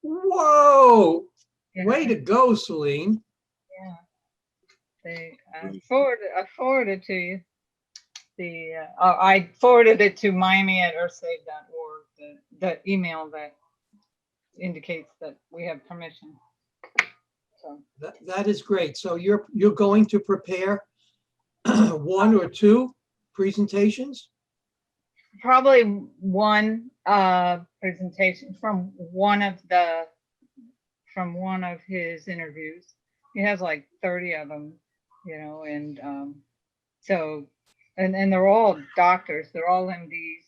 Speaker 9: Whoa! Way to go, Celine.
Speaker 8: Yeah. I forwarded to you. I forwarded it to miami@earthsave.org, the email that indicates that we have permission. So
Speaker 9: That is great. So you're going to prepare 1 or 2 presentations?
Speaker 8: probably one presentation from one of his interviews. He has like 30 of them, you know, and so and they're all doctors, they're all MDs,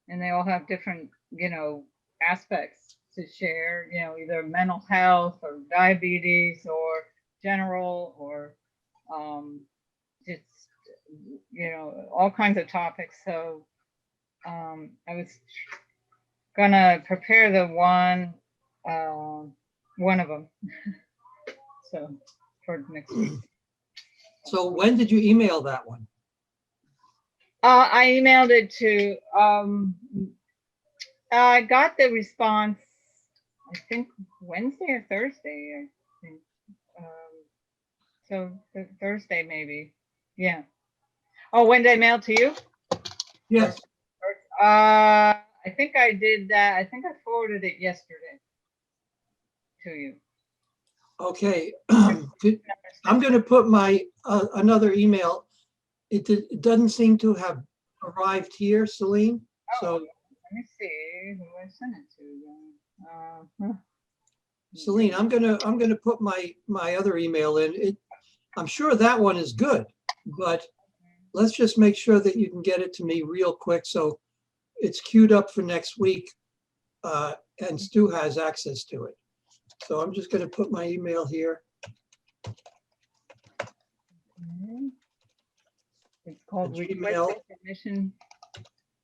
Speaker 8: and they all have different, you know, aspects to share, you know, either mental health or diabetes or general or just, you know, all kinds of topics. So I was gonna prepare the one of them so for next week.
Speaker 9: So when did you email that one?
Speaker 8: I emailed it to I got the response, I think Wednesday or Thursday, I think. So Thursday maybe. Yeah. Oh, when did I mail to you?
Speaker 9: Yes.
Speaker 8: I think I did that. I think I forwarded it yesterday to you.
Speaker 9: Okay. I'm going to put my another email. It doesn't seem to have arrived here, Celine. So
Speaker 8: let me see who I sent it to.
Speaker 9: Celine, I'm gonna put my other email in. I'm sure that one is good, but let's just make sure that you can get it to me real quick so it's queued up for next week, and Stu has access to it. So I'm just gonna put my email here.
Speaker 8: It's called requesting permission.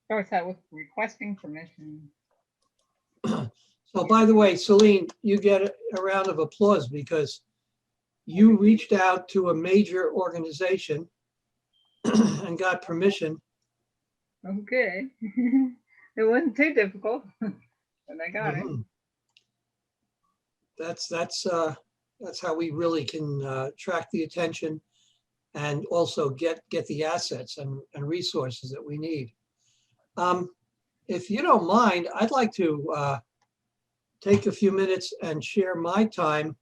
Speaker 8: Starts out with requesting permission.
Speaker 9: So by the way, Celine, you get a round of applause because you reached out to a major organization and got permission.
Speaker 8: Okay. It wasn't too difficult, but I got it.
Speaker 9: That's how we really can track the attention and also get the assets and resources that we need. If you don't mind, I'd like to take a few minutes and share my time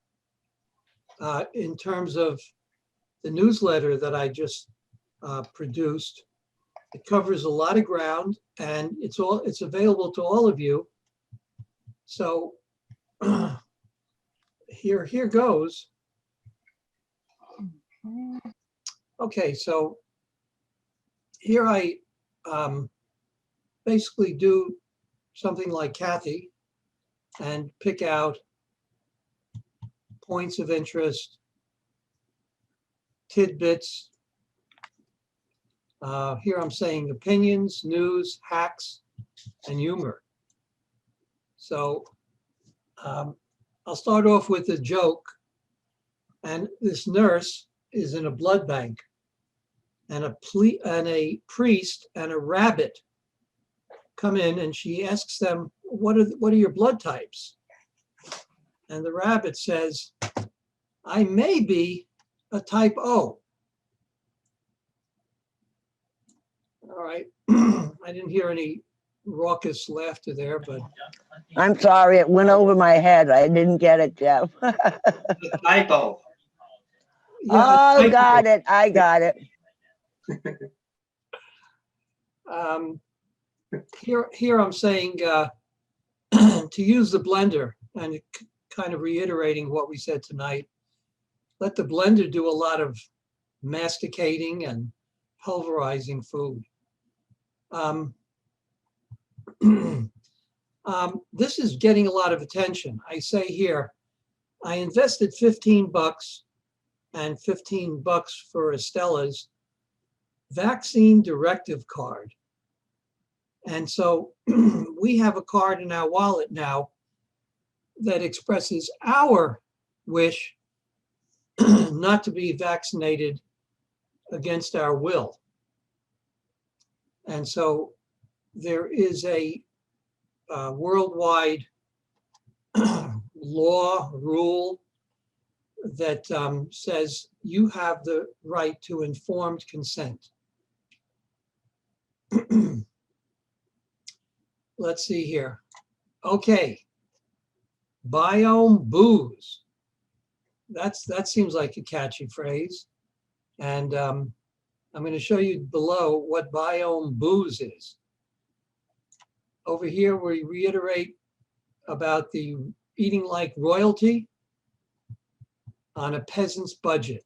Speaker 9: in terms of the newsletter that I just produced. It covers a lot of ground and it's available to all of you. So here goes. Okay, so here I basically do something like Kathy and pick out points of interest, tidbits. Here I'm saying opinions, news, hacks, and humor. So I'll start off with a joke. And this nurse is in a blood bank, and a priest and a rabbit come in, and she asks them, what are your blood types? And the rabbit says, I may be a type O. All right. I didn't hear any raucous laughter there, but
Speaker 4: I'm sorry, it went over my head. I didn't get it, Jeff.
Speaker 7: Typo.
Speaker 9: Yeah,
Speaker 4: oh, got it. I got it.
Speaker 9: Here I'm saying to use the blender and kind of reiterating what we said tonight. Let the blender do a lot of masticating and pulverizing food. This is getting a lot of attention. I say here, I invested $15 and $15 for Estella's vaccine directive card. And so we have a card in our wallet now that expresses our wish not to be vaccinated against our will. And so there is a worldwide law rule that says you have the right to informed consent. Let's see here. Okay, biome booze. That seems like a catchy phrase. And I'm going to show you below what biome booze is. Over here, we reiterate about the eating like royalty on a peasant's budget.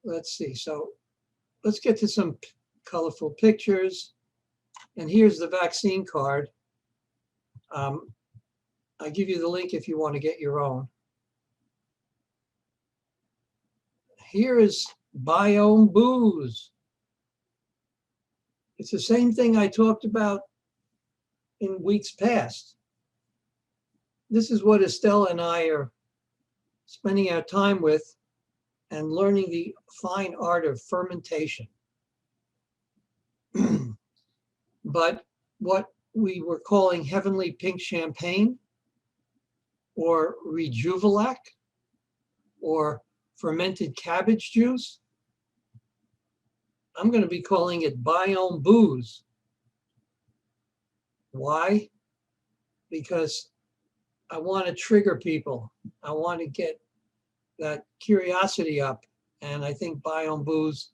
Speaker 9: Let's see. So let's get to some colorful pictures. And here's the vaccine card. I give you the link if you want to get your own. Here is biome booze. It's the same thing I talked about in weeks past. This is what Estella and I are spending our time with and learning the fine art of fermentation. But what we were calling heavenly pink champagne or Rejuvelac or fermented cabbage juice, I'm going to be calling it biome booze. Why? Because I want to trigger people. I want to get that curiosity up. And I think biome booze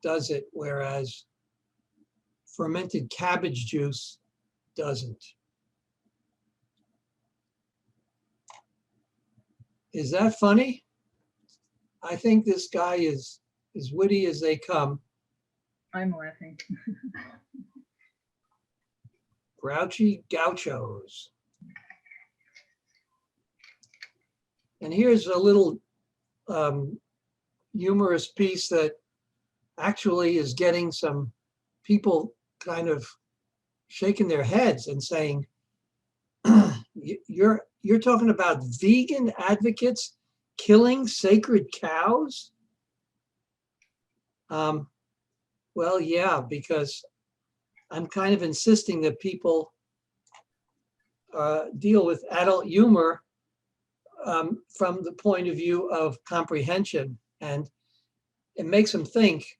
Speaker 9: does it, whereas fermented cabbage juice doesn't. Is that funny? I think this guy is as witty as they come.
Speaker 8: I'm laughing.
Speaker 9: Grouchy gauchos. And here's a little humorous piece that actually is getting some people kind of shaking their heads and saying, you're talking about vegan advocates killing sacred cows? Well, yeah, because I'm kind of insisting that people deal with adult humor from the point of view of comprehension, and it makes them think.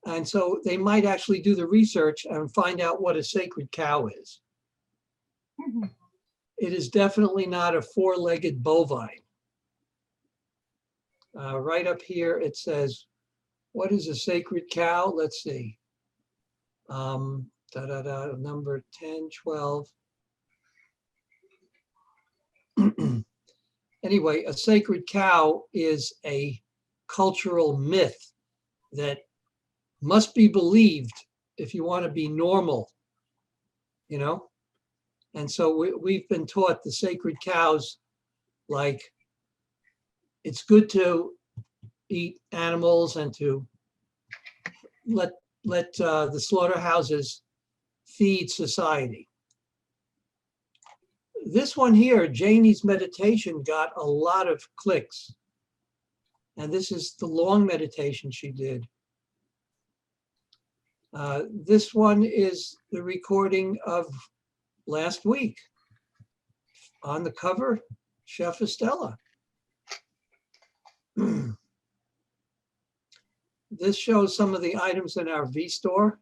Speaker 9: And so they might actually do the research and find out what a sacred cow is. Mm-hmm. It is definitely not a four-legged bovine. Right up here, it says, what is a sacred cow? Let's see. Number 10, 12. Anyway, a sacred cow is a cultural myth that must be believed if you want to be normal, you know? And so we've been taught the sacred cows, like it's good to eat animals and to let the slaughterhouses feed society. This one here, Janie's meditation, got a lot of clicks. And this is the long meditation she did. This one is the recording of last week. On the cover, Chef Estella. This shows some of the items in our V-store.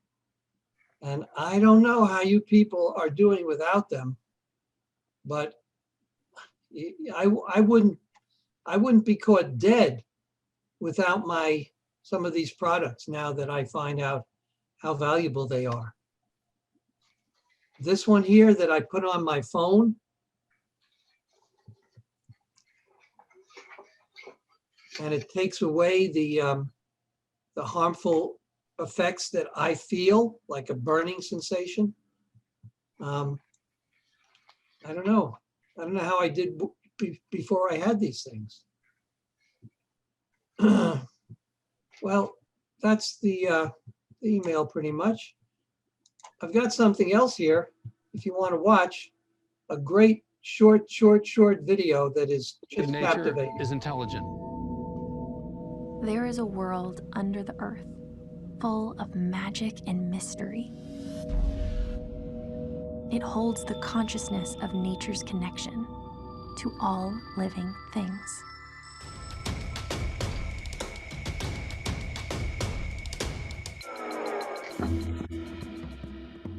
Speaker 9: And I don't know how you people are doing without them, but I wouldn't be caught dead without some of these products now that I find out how valuable they are. this one here that I put on my phone. And it takes away the harmful effects that I feel, like a burning sensation. I don't know. I don't know how I did before I had these things. Well, that's the email pretty much. I've got something else here. If you want to watch a great short video that is just captivating.
Speaker 21: Nature is intelligent.
Speaker 22: There is a world under the earth, full of magic and mystery. It holds the consciousness of nature's connection to all living things.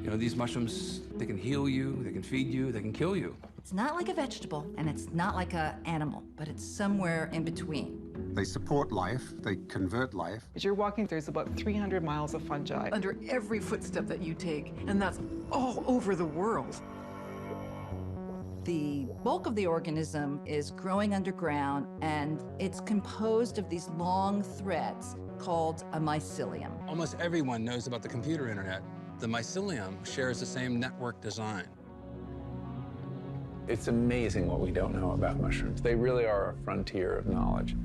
Speaker 21: You know, these mushrooms, they can heal you, they can feed you, they can kill you.
Speaker 23: It's not like a vegetable, and it's not like an animal, but it's somewhere in between.
Speaker 24: They support life, they convert life.
Speaker 25: As you're walking, there's about 300 miles of fungi under every footstep that you take, and that's all over the world.
Speaker 23: The bulk of the organism is growing underground, and it's composed of these long threads called a mycelium.
Speaker 21: Almost everyone knows about the computer internet. The mycelium shares the same network design.
Speaker 26: It's amazing what we don't know about mushrooms. They really are a frontier of knowledge.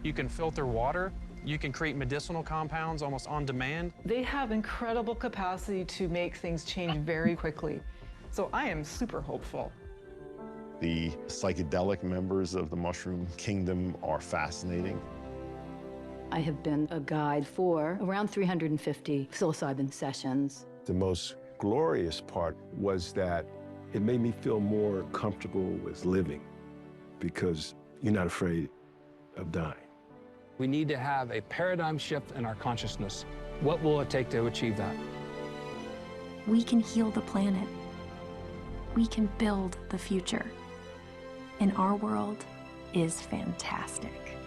Speaker 27: You can filter water. You can create medicinal compounds almost on demand.
Speaker 25: They have incredible capacity to make things change very quickly. So I am super hopeful.
Speaker 28: The psychedelic members of the mushroom kingdom are fascinating.
Speaker 29: I have been a guide for around 350 psilocybin sessions.
Speaker 28: The most glorious part was that it made me feel more comfortable with living because you're not afraid of dying.
Speaker 21: We need to have a paradigm shift in our consciousness. What will it take to achieve that?
Speaker 22: We can heal the planet. We can build the future. And our world is fantastic.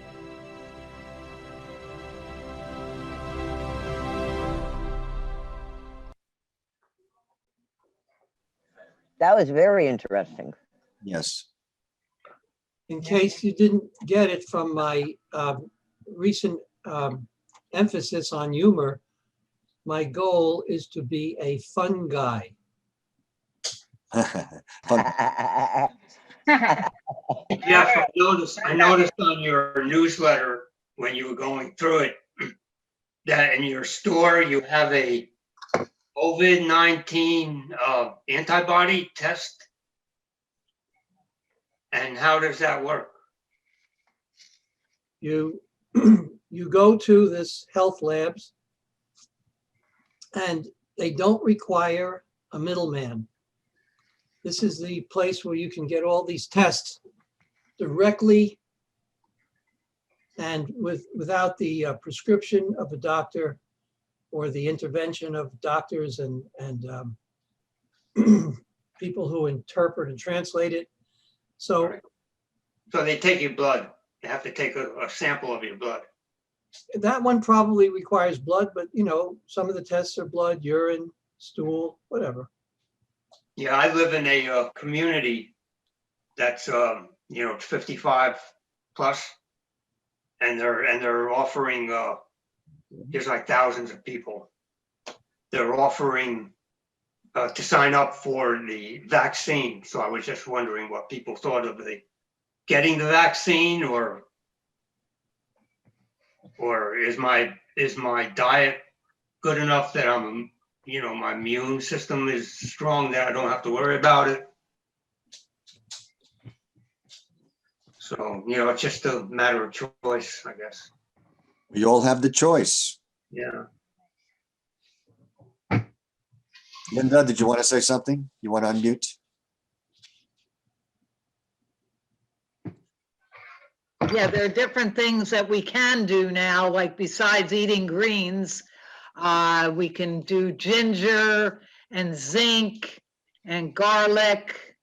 Speaker 4: That was very interesting.
Speaker 1: Yes.
Speaker 9: In case you didn't get it from my recent emphasis on humor, my goal is to be a fun guy.
Speaker 7: Jeff, I noticed on your newsletter when you were going through it that in your store you have a COVID-19 antibody test. And how does that work?
Speaker 9: You go to this health labs and they don't require a middleman. This is the place where you can get all these tests directly and without the prescription of a doctor or the intervention of doctors and people who interpret and translate it. So
Speaker 7: they take your blood. They have to take a sample of your blood.
Speaker 9: That one probably requires blood, but you know, some of the tests are blood, urine, stool, whatever.
Speaker 7: Yeah, I live in a community that's 55 plus, and they're offering there's like thousands of people. They're offering to sign up for the vaccine. So I was just wondering what people thought of getting the vaccine, or is my diet good enough that I'm, my immune system is strong that I don't have to worry about it. So, it's just a matter of choice, I guess.
Speaker 1: We all have the choice.
Speaker 7: Yeah.
Speaker 1: Linda, did you want to say something? You want to unmute?
Speaker 6: Yeah, there are different things that we can do now, like besides eating greens, we can do ginger and zinc and garlic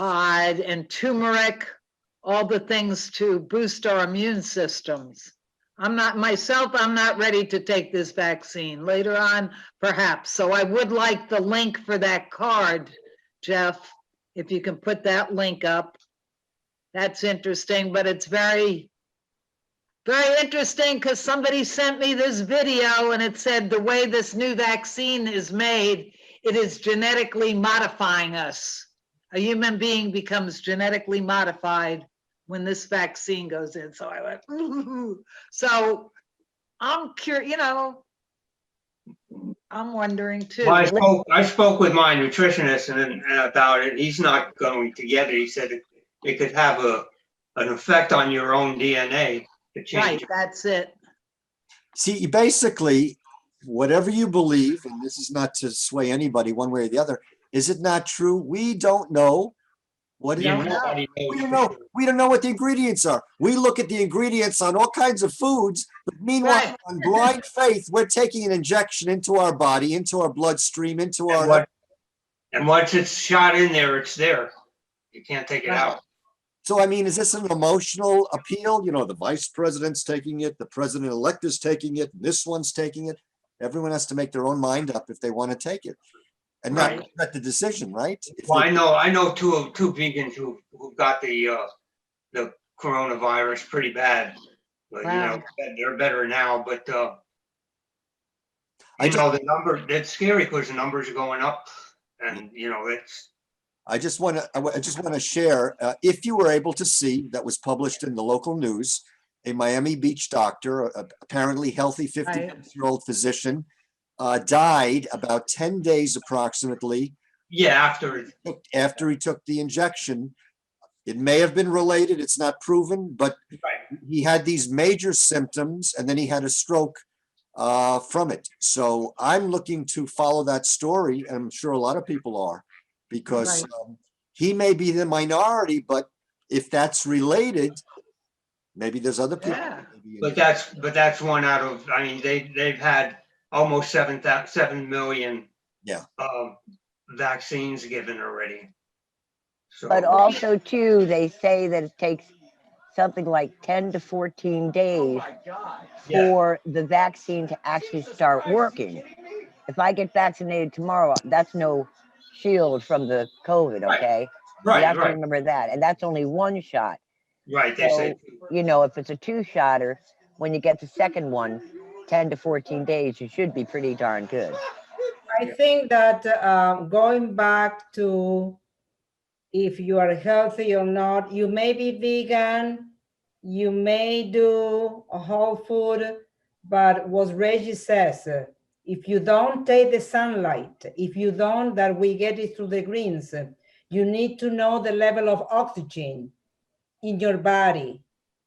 Speaker 6: and turmeric, all the things to boost our immune systems. I'm not ready to take this vaccine. Later on, perhaps. So I would like the link for that card, Jeff, if you can put that link up. That's interesting, but it's very, very interesting because somebody sent me this video and it said the way this new vaccine is made, it is genetically modifying us. A human being becomes genetically modified when this vaccine goes in. So I went, ooh. So I'm curious, I'm wondering too.
Speaker 7: Well, I spoke with my nutritionist and about it. He's not going to get it. He said it could have an effect on your own DNA to change.
Speaker 6: Right, that's it.
Speaker 1: See, basically, whatever you believe, and this is not to sway anybody one way or the other, is it not true? We don't know what it is. We don't know what the ingredients are. We look at the ingredients on all kinds of foods, but meanwhile, on blind faith, we're taking an injection into our body, into our bloodstream, into our.
Speaker 7: And once it's shot in there, it's there. You can't take it out.
Speaker 1: So, I mean, is this an emotional appeal? The vice president's taking it, the president-elect is taking it, this one's taking it. Everyone has to make their own mind up if they want to take it. And not regret the decision, right?
Speaker 7: Well, I know two vegans who got the coronavirus pretty bad, but they're better now. But the number, it's scary because the numbers are going up, and it's.
Speaker 1: I just want to share, if you were able to see, that was published in the local news, a Miami Beach doctor, apparently healthy 56-year-old physician, died about 10 days approximately.
Speaker 7: Yeah,
Speaker 1: after he took the injection. It may have been related, it's not proven, but he had these major symptoms and then he had a stroke from it. So I'm looking to follow that story, and I'm sure a lot of people are, because he may be the minority, but if that's related, maybe there's other people.
Speaker 6: Yeah.
Speaker 7: But that's one out of, I mean, they've had almost 7 million vaccines given already. So,
Speaker 4: but also too, they say that it takes something like 10 to 14 days for the vaccine to actually start working. If I get vaccinated tomorrow, that's no shield from the COVID, okay? You have to remember that. And that's only one shot.
Speaker 7: Right, they say.
Speaker 4: If it's a 2-shotter, when you get the second one, 10 to 14 days, you should be pretty darn good.
Speaker 2: I think that going back to if you are healthy or not, you may be vegan, you may do a whole food, but what Reggie says, if you don't take the sunlight, if you don't, that we get it through the greens, you need to know the level of oxygen in your body,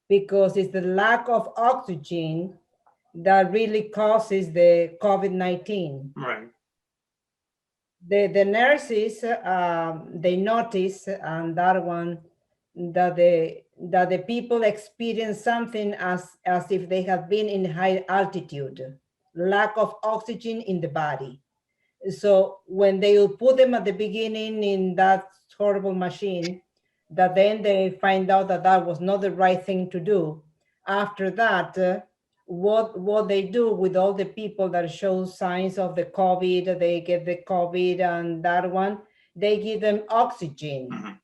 Speaker 2: because it's the lack of oxygen that really causes the COVID-19.
Speaker 7: Right.
Speaker 2: The nurses, they notice on that one that the people experience something as if they have been in high altitude, lack of oxygen in the body. So when they will put them at the beginning in that horrible machine, that then they find out that that was not the right thing to do. After that, what they do with all the people that show signs of the COVID, they get the COVID and that one, they give them oxygen.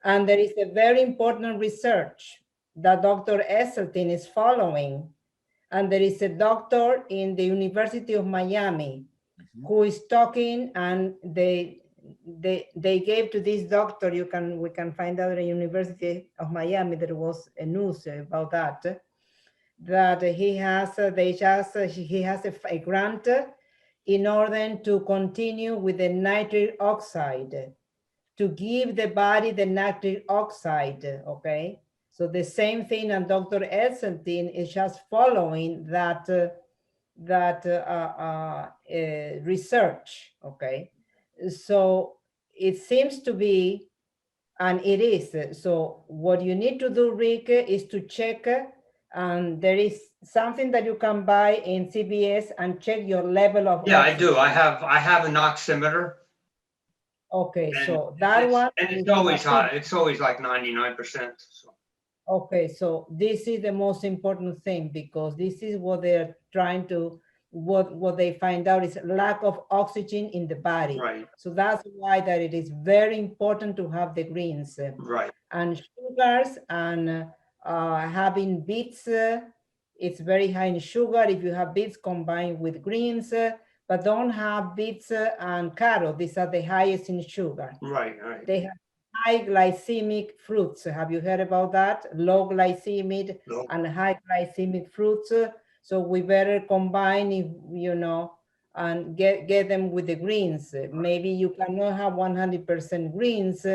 Speaker 2: And there is a very important research that Dr. Esselstyn is following. And there is a doctor in the University of Miami who is talking, and they gave to this doctor, we can find out at the University of Miami, there was a news about that he has a grant in order to continue with the nitric oxide, to give the body the nitric oxide, okay? So the same thing, and Dr. Esselstyn is just following that research, okay? So it seems to be, and it is, so what you need to do, Rick, is to check, and there is something that you can buy in CVS and check your level of oxygen.
Speaker 7: I do. I have an oximeter.
Speaker 2: Okay, so that one.
Speaker 7: And it's always high. It's always like 99%. So.
Speaker 2: Okay, so this is the most important thing because this is what they're trying to, what they find out is lack of oxygen in the body.
Speaker 7: Right.
Speaker 2: So that's why that it is very important to have the greens.
Speaker 7: Right.
Speaker 2: And sugars and having beets, it's very high in sugar if you have beets combined with greens, but don't have beets and carrot. These are the highest in sugar.
Speaker 7: Right, right.
Speaker 2: They have high glycemic fruits. Have you heard about that? Low glycemic and high glycemic fruits. So we better combine, if you know, and get them with the greens. Maybe you cannot have 100% greens,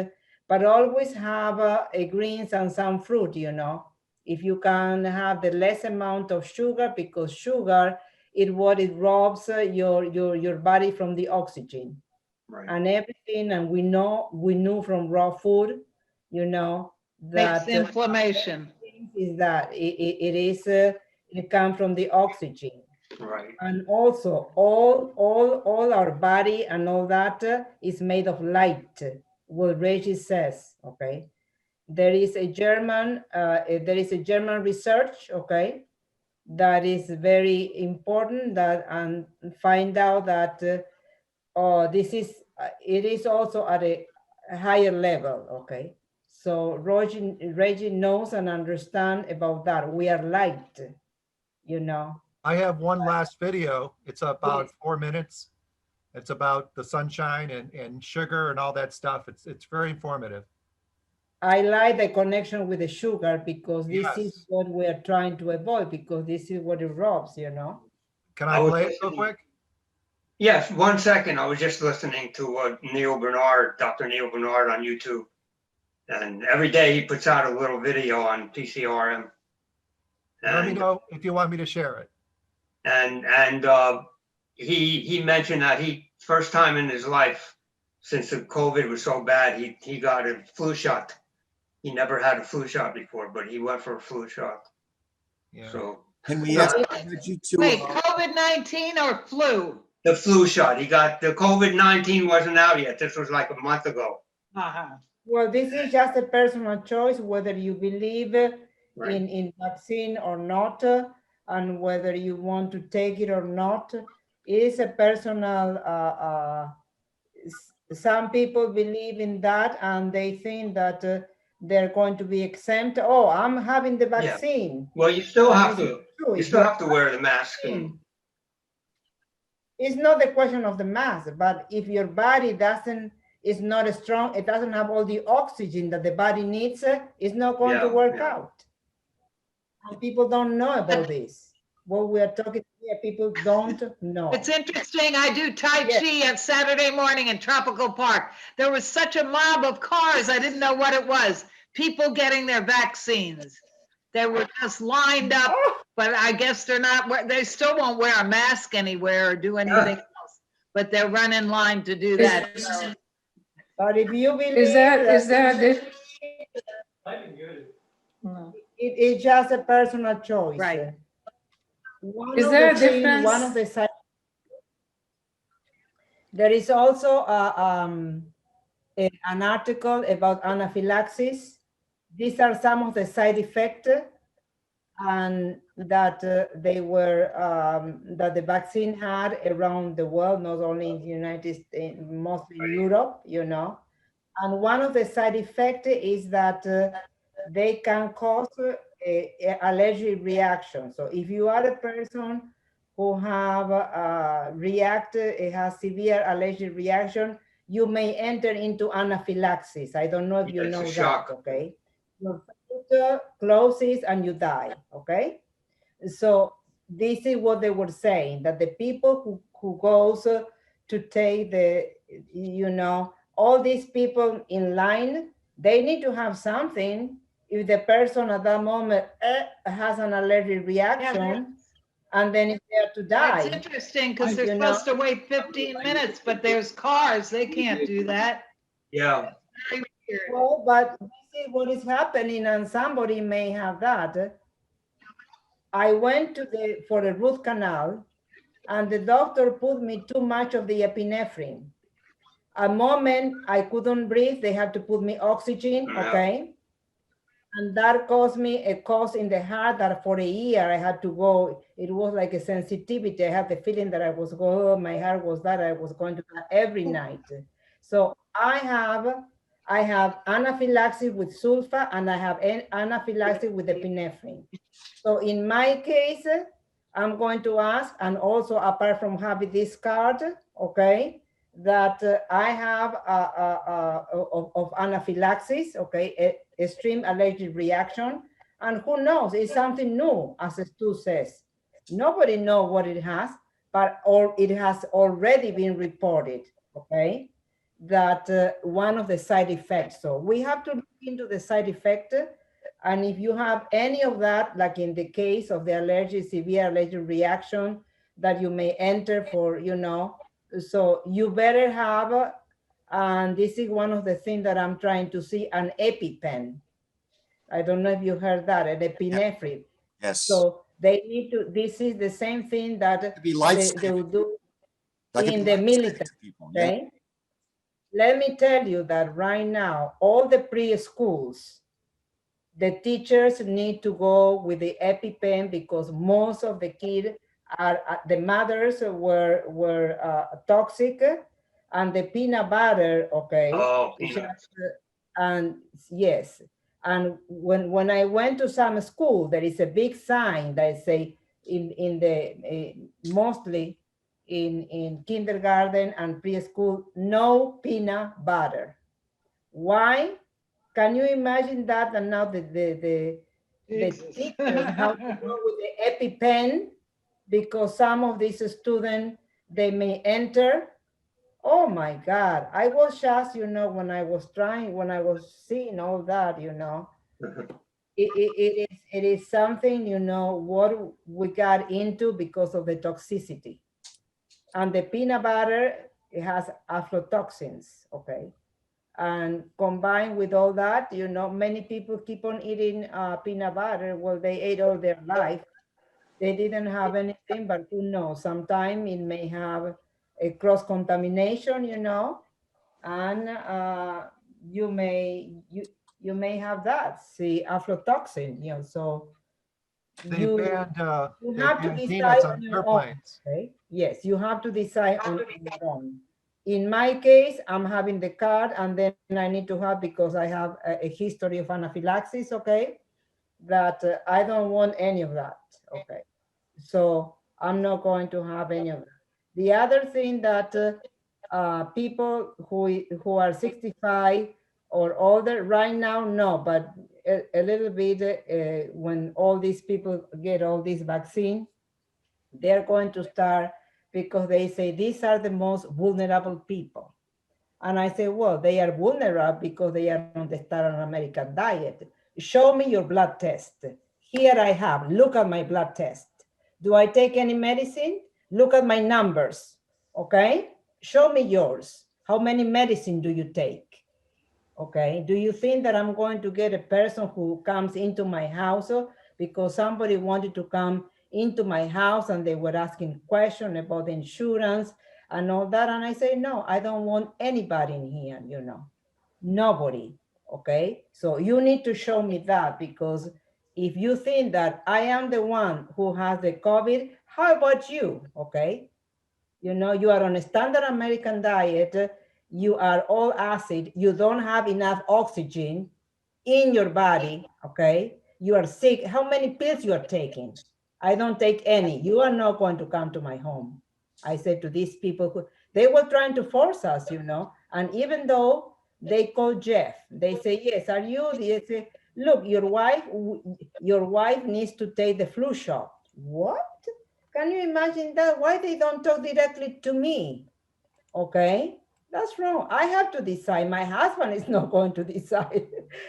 Speaker 2: but always have a greens and some fruit, you know. If you can have the less amount of sugar, because sugar is what it robs your body from the oxygen.
Speaker 7: Right.
Speaker 2: And everything, and we knew from raw food, you know, that
Speaker 6: Makes inflammation.
Speaker 2: is that it comes from the oxygen.
Speaker 7: Right.
Speaker 2: And also all our body and all that is made of light, what Regis says. Okay, there is a German research, okay, that is very important, that and find out that this is it is also at a higher level. Okay, so Reggie knows and understand about that. We are light, you know.
Speaker 10: I have one last video. It's about 4 minutes. It's about the sunshine and sugar and all that stuff. It's very informative.
Speaker 2: I like the connection with the sugar because this
Speaker 10: Yes.
Speaker 2: is what we are trying to avoid, because this is what it robs, you know.
Speaker 10: Can I play it real quick?
Speaker 7: Yes, 1 second. I was just listening to Neil Bernard, Dr. Neil Bernard on YouTube. And every day he puts out a little video on PCRM.
Speaker 10: Let me know if you want me to share it.
Speaker 7: And he mentioned that he, first time in his life, since the COVID was so bad, he got a flu shot. He never had a flu shot before, but he went for a flu shot.
Speaker 10: Yeah.
Speaker 7: So
Speaker 1: Can we ask you to
Speaker 6: Wait, COVID-19 or flu?
Speaker 7: the flu shot. He got the COVID-19 wasn't out yet. This was like a month ago.
Speaker 2: Well, this is just a personal choice, whether you believe
Speaker 7: Right.
Speaker 2: in vaccine or not, and whether you want to take it or not. It is a personal, some people believe in that and they think that they're going to be exempt. Oh, I'm having the vaccine.
Speaker 7: Well, you still
Speaker 2: But
Speaker 7: have
Speaker 2: this is
Speaker 7: to.
Speaker 2: true.
Speaker 7: You
Speaker 2: If
Speaker 7: still
Speaker 2: you're
Speaker 7: have to wear the mask. And,
Speaker 2: It's not the question of the mass, but if your body is not strong, it doesn't have all the oxygen that the body needs, it's not going to work out. And people don't know about this. What we are talking here, people don't know.
Speaker 6: It's interesting. I do Tai Chi on Saturday morning in Tropical Park. There was such a mob of cars. I didn't know what it was. People getting their vaccines. They were just lined up, but I guess they're not, they still won't wear a mask anywhere or do anything else, but they're running line to do that.
Speaker 2: But if you believe
Speaker 3: Is there a
Speaker 2: it is just a personal choice.
Speaker 6: Right.
Speaker 3: Is there a difference?
Speaker 2: One of the side, there is also an article about anaphylaxis. These are some of the side effects, and that they were that the vaccine had around the world, not only in the United States, mostly in Europe, you know. And one of the side effects is that they can cause a allergic reaction. So if you are a person who have has severe allergic reaction, you may enter into anaphylaxis. I don't know if you know that, okay? Your throat closes and you die, okay? So this is what they were saying, that the people who goes to take the, you know, all these people in line, they need to have something. If the person at that moment has an allergic reaction, and then if they're to die.
Speaker 6: It's interesting because they're supposed to wait 15 minutes, but there's cars, they can't do that.
Speaker 7: Yeah.
Speaker 6: Very weird.
Speaker 2: Well, but this is what is happening, and somebody may have that. I went for a root canal, and the doctor put me too much of the epinephrine. A moment I couldn't breathe, they had to put me oxygen, okay? And that caused me a cost in the heart that for a year I had to go. It was like a sensitivity. I had the feeling that I was going, oh, my heart was that I was going to die every night. So I have anaphylaxis with sulfa, and I have anaphylaxis with epinephrine. So in my case, I'm going to ask, and also apart from having this card, okay, that I have of anaphylaxis, okay, extreme allergic reaction, and who knows, it's something new, as Stu says. Nobody knows what it has, but it has already been reported, okay, that one of the side effects. So we have to look into the side effect, and if you have any of that, like in the case of the allergic, severe allergic reaction that you may enter for, so you better have, and this is one of the things that I'm trying to see, an EpiPen. I don't know if you heard that, an epinephrine.
Speaker 1: Yes.
Speaker 2: So they need to, this is the same thing that
Speaker 1: be
Speaker 2: they will do in the military,
Speaker 1: people,
Speaker 2: okay? Let me tell you that right now, all the preschools, the teachers need to go with the EpiPen because most of the kids are, the mothers were toxic, and the peanut butter, okay.
Speaker 7: Oh, peanuts.
Speaker 2: And yes, and when I went to some school, there is a big sign that say in the mostly in kindergarten and preschool, no peanut butter. Why? Can you imagine that? And now the teachers have to go with the EpiPen because some of these students, they may enter. Oh my God, I was just, when I was seeing all that, it is something, what we got into because of the toxicity. And the peanut butter, it has aflatoxins, okay? And combined with all that, many people keep on eating peanut butter. Well, they ate all their life. They didn't have anything, but who knows? Sometimes it may have a cross-contamination, and you may have that, see, aflatoxin, so you
Speaker 10: They
Speaker 2: have to
Speaker 10: banned
Speaker 2: decide
Speaker 10: peanuts
Speaker 2: on
Speaker 10: on
Speaker 2: your own,
Speaker 10: airplanes.
Speaker 2: okay? Yes, you have to decide on your own. In my case, I'm having the card, and then I need to have, because I have a history of anaphylaxis, okay, that I don't want any of that, okay? So I'm not going to have any of that. The other thing that people who are 65 or older right now, no, but a little bit when all these people get all this vaccine, they're going to start, because they say these are the most vulnerable people. And I say, well, they are vulnerable because they are on the Standard American diet. Show me your blood test. Here I have, look at my blood test. Do I take any medicine? Look at my numbers, okay? Show me yours. How many medicine do you take? Okay, do you think that I'm going to get a person who comes into my house because somebody wanted to come into my house and they were asking questions about insurance and all that? And I say, no, I don't want anybody in here, nobody, okay? So you need to show me that, because if you think that I am the one who has the COVID, how about you, okay? You are on a standard American diet, you are all acid, you don't have enough oxygen in your body, okay? You are sick. How many pills you are taking? I don't take any. You are not going to come to my home. I said to these people, they were trying to force us, and even though they call Jeff, they say, yes, are you? They say, look, your wife needs to take the flu shot. What? Can you imagine that? Why they don't talk directly to me? Okay, that's wrong. I have to decide. My husband is not going to decide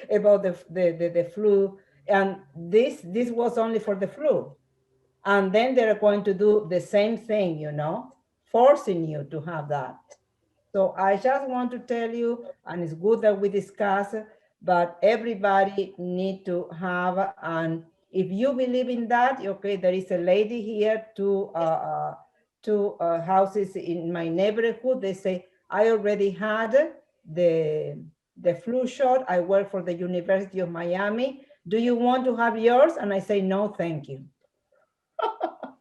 Speaker 2: about the flu. And this was only for the flu. And then they're going to do the same thing, forcing you to have that. So I just want to tell you, and it's good that we discuss, but everybody need to have, and if you believe in that, okay, there is a lady here, two houses in my neighborhood. They say, I already had the flu shot. I work for the University of Miami. do you want to have yours? And I say, no, thank you.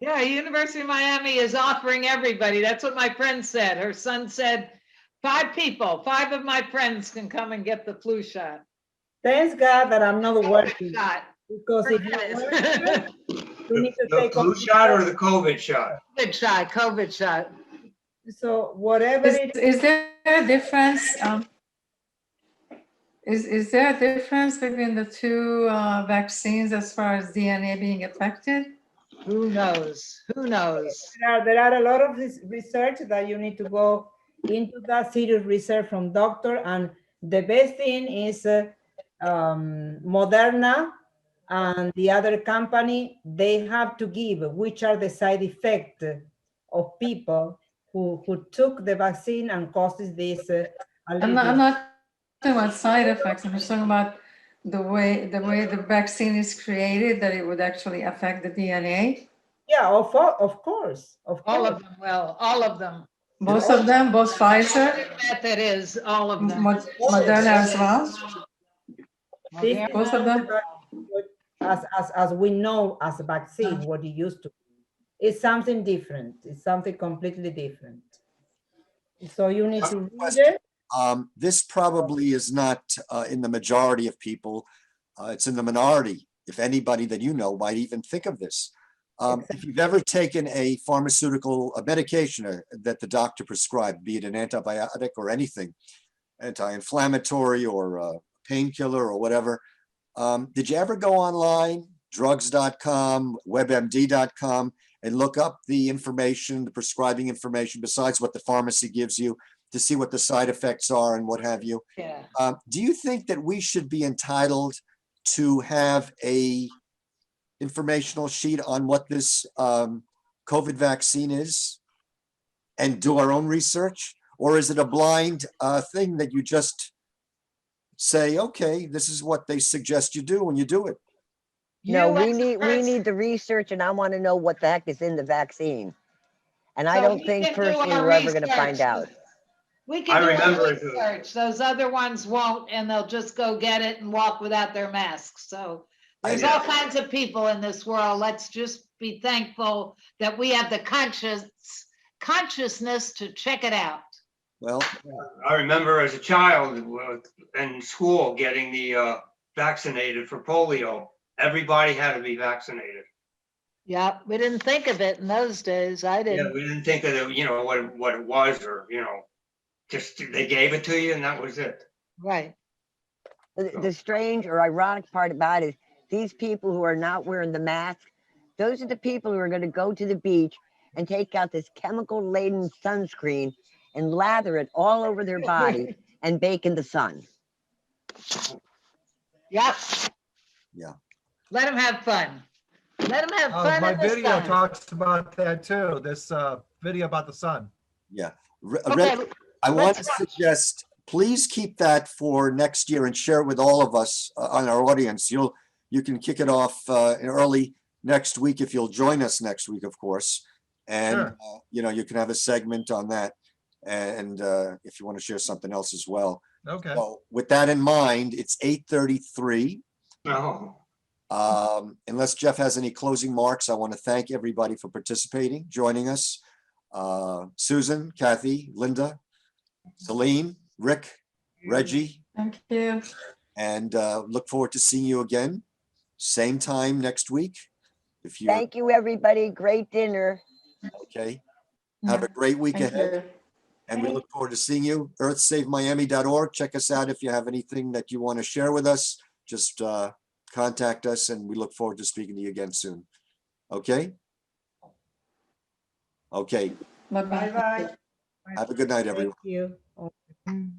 Speaker 6: Yeah, University of Miami is offering everybody. That's what my friend said. Her son said, 5 people, 5 of my friends can come and get the flu shot.
Speaker 2: Thanks God that I'm not working.
Speaker 6: Shot.
Speaker 2: Because if you work, you need to
Speaker 7: The
Speaker 2: take
Speaker 7: flu
Speaker 2: off.
Speaker 7: shot or the COVID shot?
Speaker 6: COVID shot, COVID shot.
Speaker 2: So whatever it
Speaker 3: Is there a difference? Is there a difference between the two vaccines as far as DNA being affected?
Speaker 6: Who knows? Who knows?
Speaker 2: there are a lot of this research that you need to go into that serious research from doctor, and the best thing is Moderna and the other company, they have to give which are the side effects of people who took the vaccine and causes this.
Speaker 3: I'm not talking about side effects. I'm just talking about the way the vaccine is created, that it would actually affect the DNA.
Speaker 2: Yeah, of course.
Speaker 6: All of them will, all of them.
Speaker 3: Both of them, both Pfizer?
Speaker 6: Method is all of them.
Speaker 3: Moderna as well?
Speaker 2: This is
Speaker 3: Both of them?
Speaker 2: as we know as a vaccine, what it used to be. It's something different. It's something completely different. So you need to read it.
Speaker 1: This probably is not in the majority of people. It's in the minority. If anybody that you know might even think of this. If you've ever taken a pharmaceutical, a medication that the doctor prescribed, be it an antibiotic or anything, anti-inflammatory or painkiller or whatever, did you ever go online, drugs.com, webmd.com, and look up the information, the prescribing information, besides what the pharmacy gives you, to see what the side effects are and what have you?
Speaker 6: Yeah.
Speaker 1: Do you think that we should be entitled to have a informational sheet on what this COVID vaccine is and do our own research? Or is it a blind thing that you just say, okay, this is what they suggest you do when you do it?
Speaker 4: No, we need the research, and I want to know what the heck is in the vaccine. And I
Speaker 6: So
Speaker 4: don't
Speaker 6: we
Speaker 4: think
Speaker 6: can do
Speaker 4: personally
Speaker 6: our
Speaker 4: we're ever going to
Speaker 6: research.
Speaker 4: find out.
Speaker 6: We can do our research. Those other ones won't, and they'll just go get it and walk without their masks. So there's all kinds of people in this world. Let's just be thankful that we have the consciousness to check it out.
Speaker 1: Well,
Speaker 7: I remember as a child in school getting the vaccinated for polio. Everybody had to be vaccinated.
Speaker 6: Yeah, we didn't think of it in those days. I
Speaker 7: Yeah,
Speaker 6: didn't.
Speaker 7: we didn't think of it, what it was, or just they gave it to you and that was it.
Speaker 6: Right.
Speaker 4: The strange or ironic part about it is these people who are not wearing the mask, those are the people who are going to go to the beach and take out this chemical-laden sunscreen and lather it all over their body and bake in the sun.
Speaker 6: Yep.
Speaker 1: Yeah.
Speaker 6: Let them have fun. Let them have fun.
Speaker 10: My
Speaker 6: in the
Speaker 10: video
Speaker 6: sun.
Speaker 10: talks about that too. This video about the sun.
Speaker 1: Yeah.
Speaker 6: Okay,
Speaker 1: I want to suggest, please keep that for next year and share it with all of us on our audience. You can kick it off early next week if you'll join us next week, of course. And
Speaker 10: Sure.
Speaker 1: you can have a segment on that, and if you want to share something else as well.
Speaker 10: Okay.
Speaker 1: So with that in mind, it's 8:33.
Speaker 7: No.
Speaker 1: Unless Jeff has any closing marks, I want to thank everybody for participating, joining us. Susan, Kathy, Linda, Celine, Rick, Reggie.
Speaker 3: Thank you.
Speaker 1: And look forward to seeing you again, same time next week. If you
Speaker 4: Thank you, everybody. Great dinner.
Speaker 1: Okay. Have a great week ahead. And we look forward to seeing you. EarthSaveMiami.org. Check us out if you have anything that you want to share with us. Just contact us, and we look forward to speaking to you again soon. Okay? Okay.
Speaker 3: Bye-bye.
Speaker 2: Bye-bye.
Speaker 1: Have a good night, everyone.
Speaker 2: Thank you.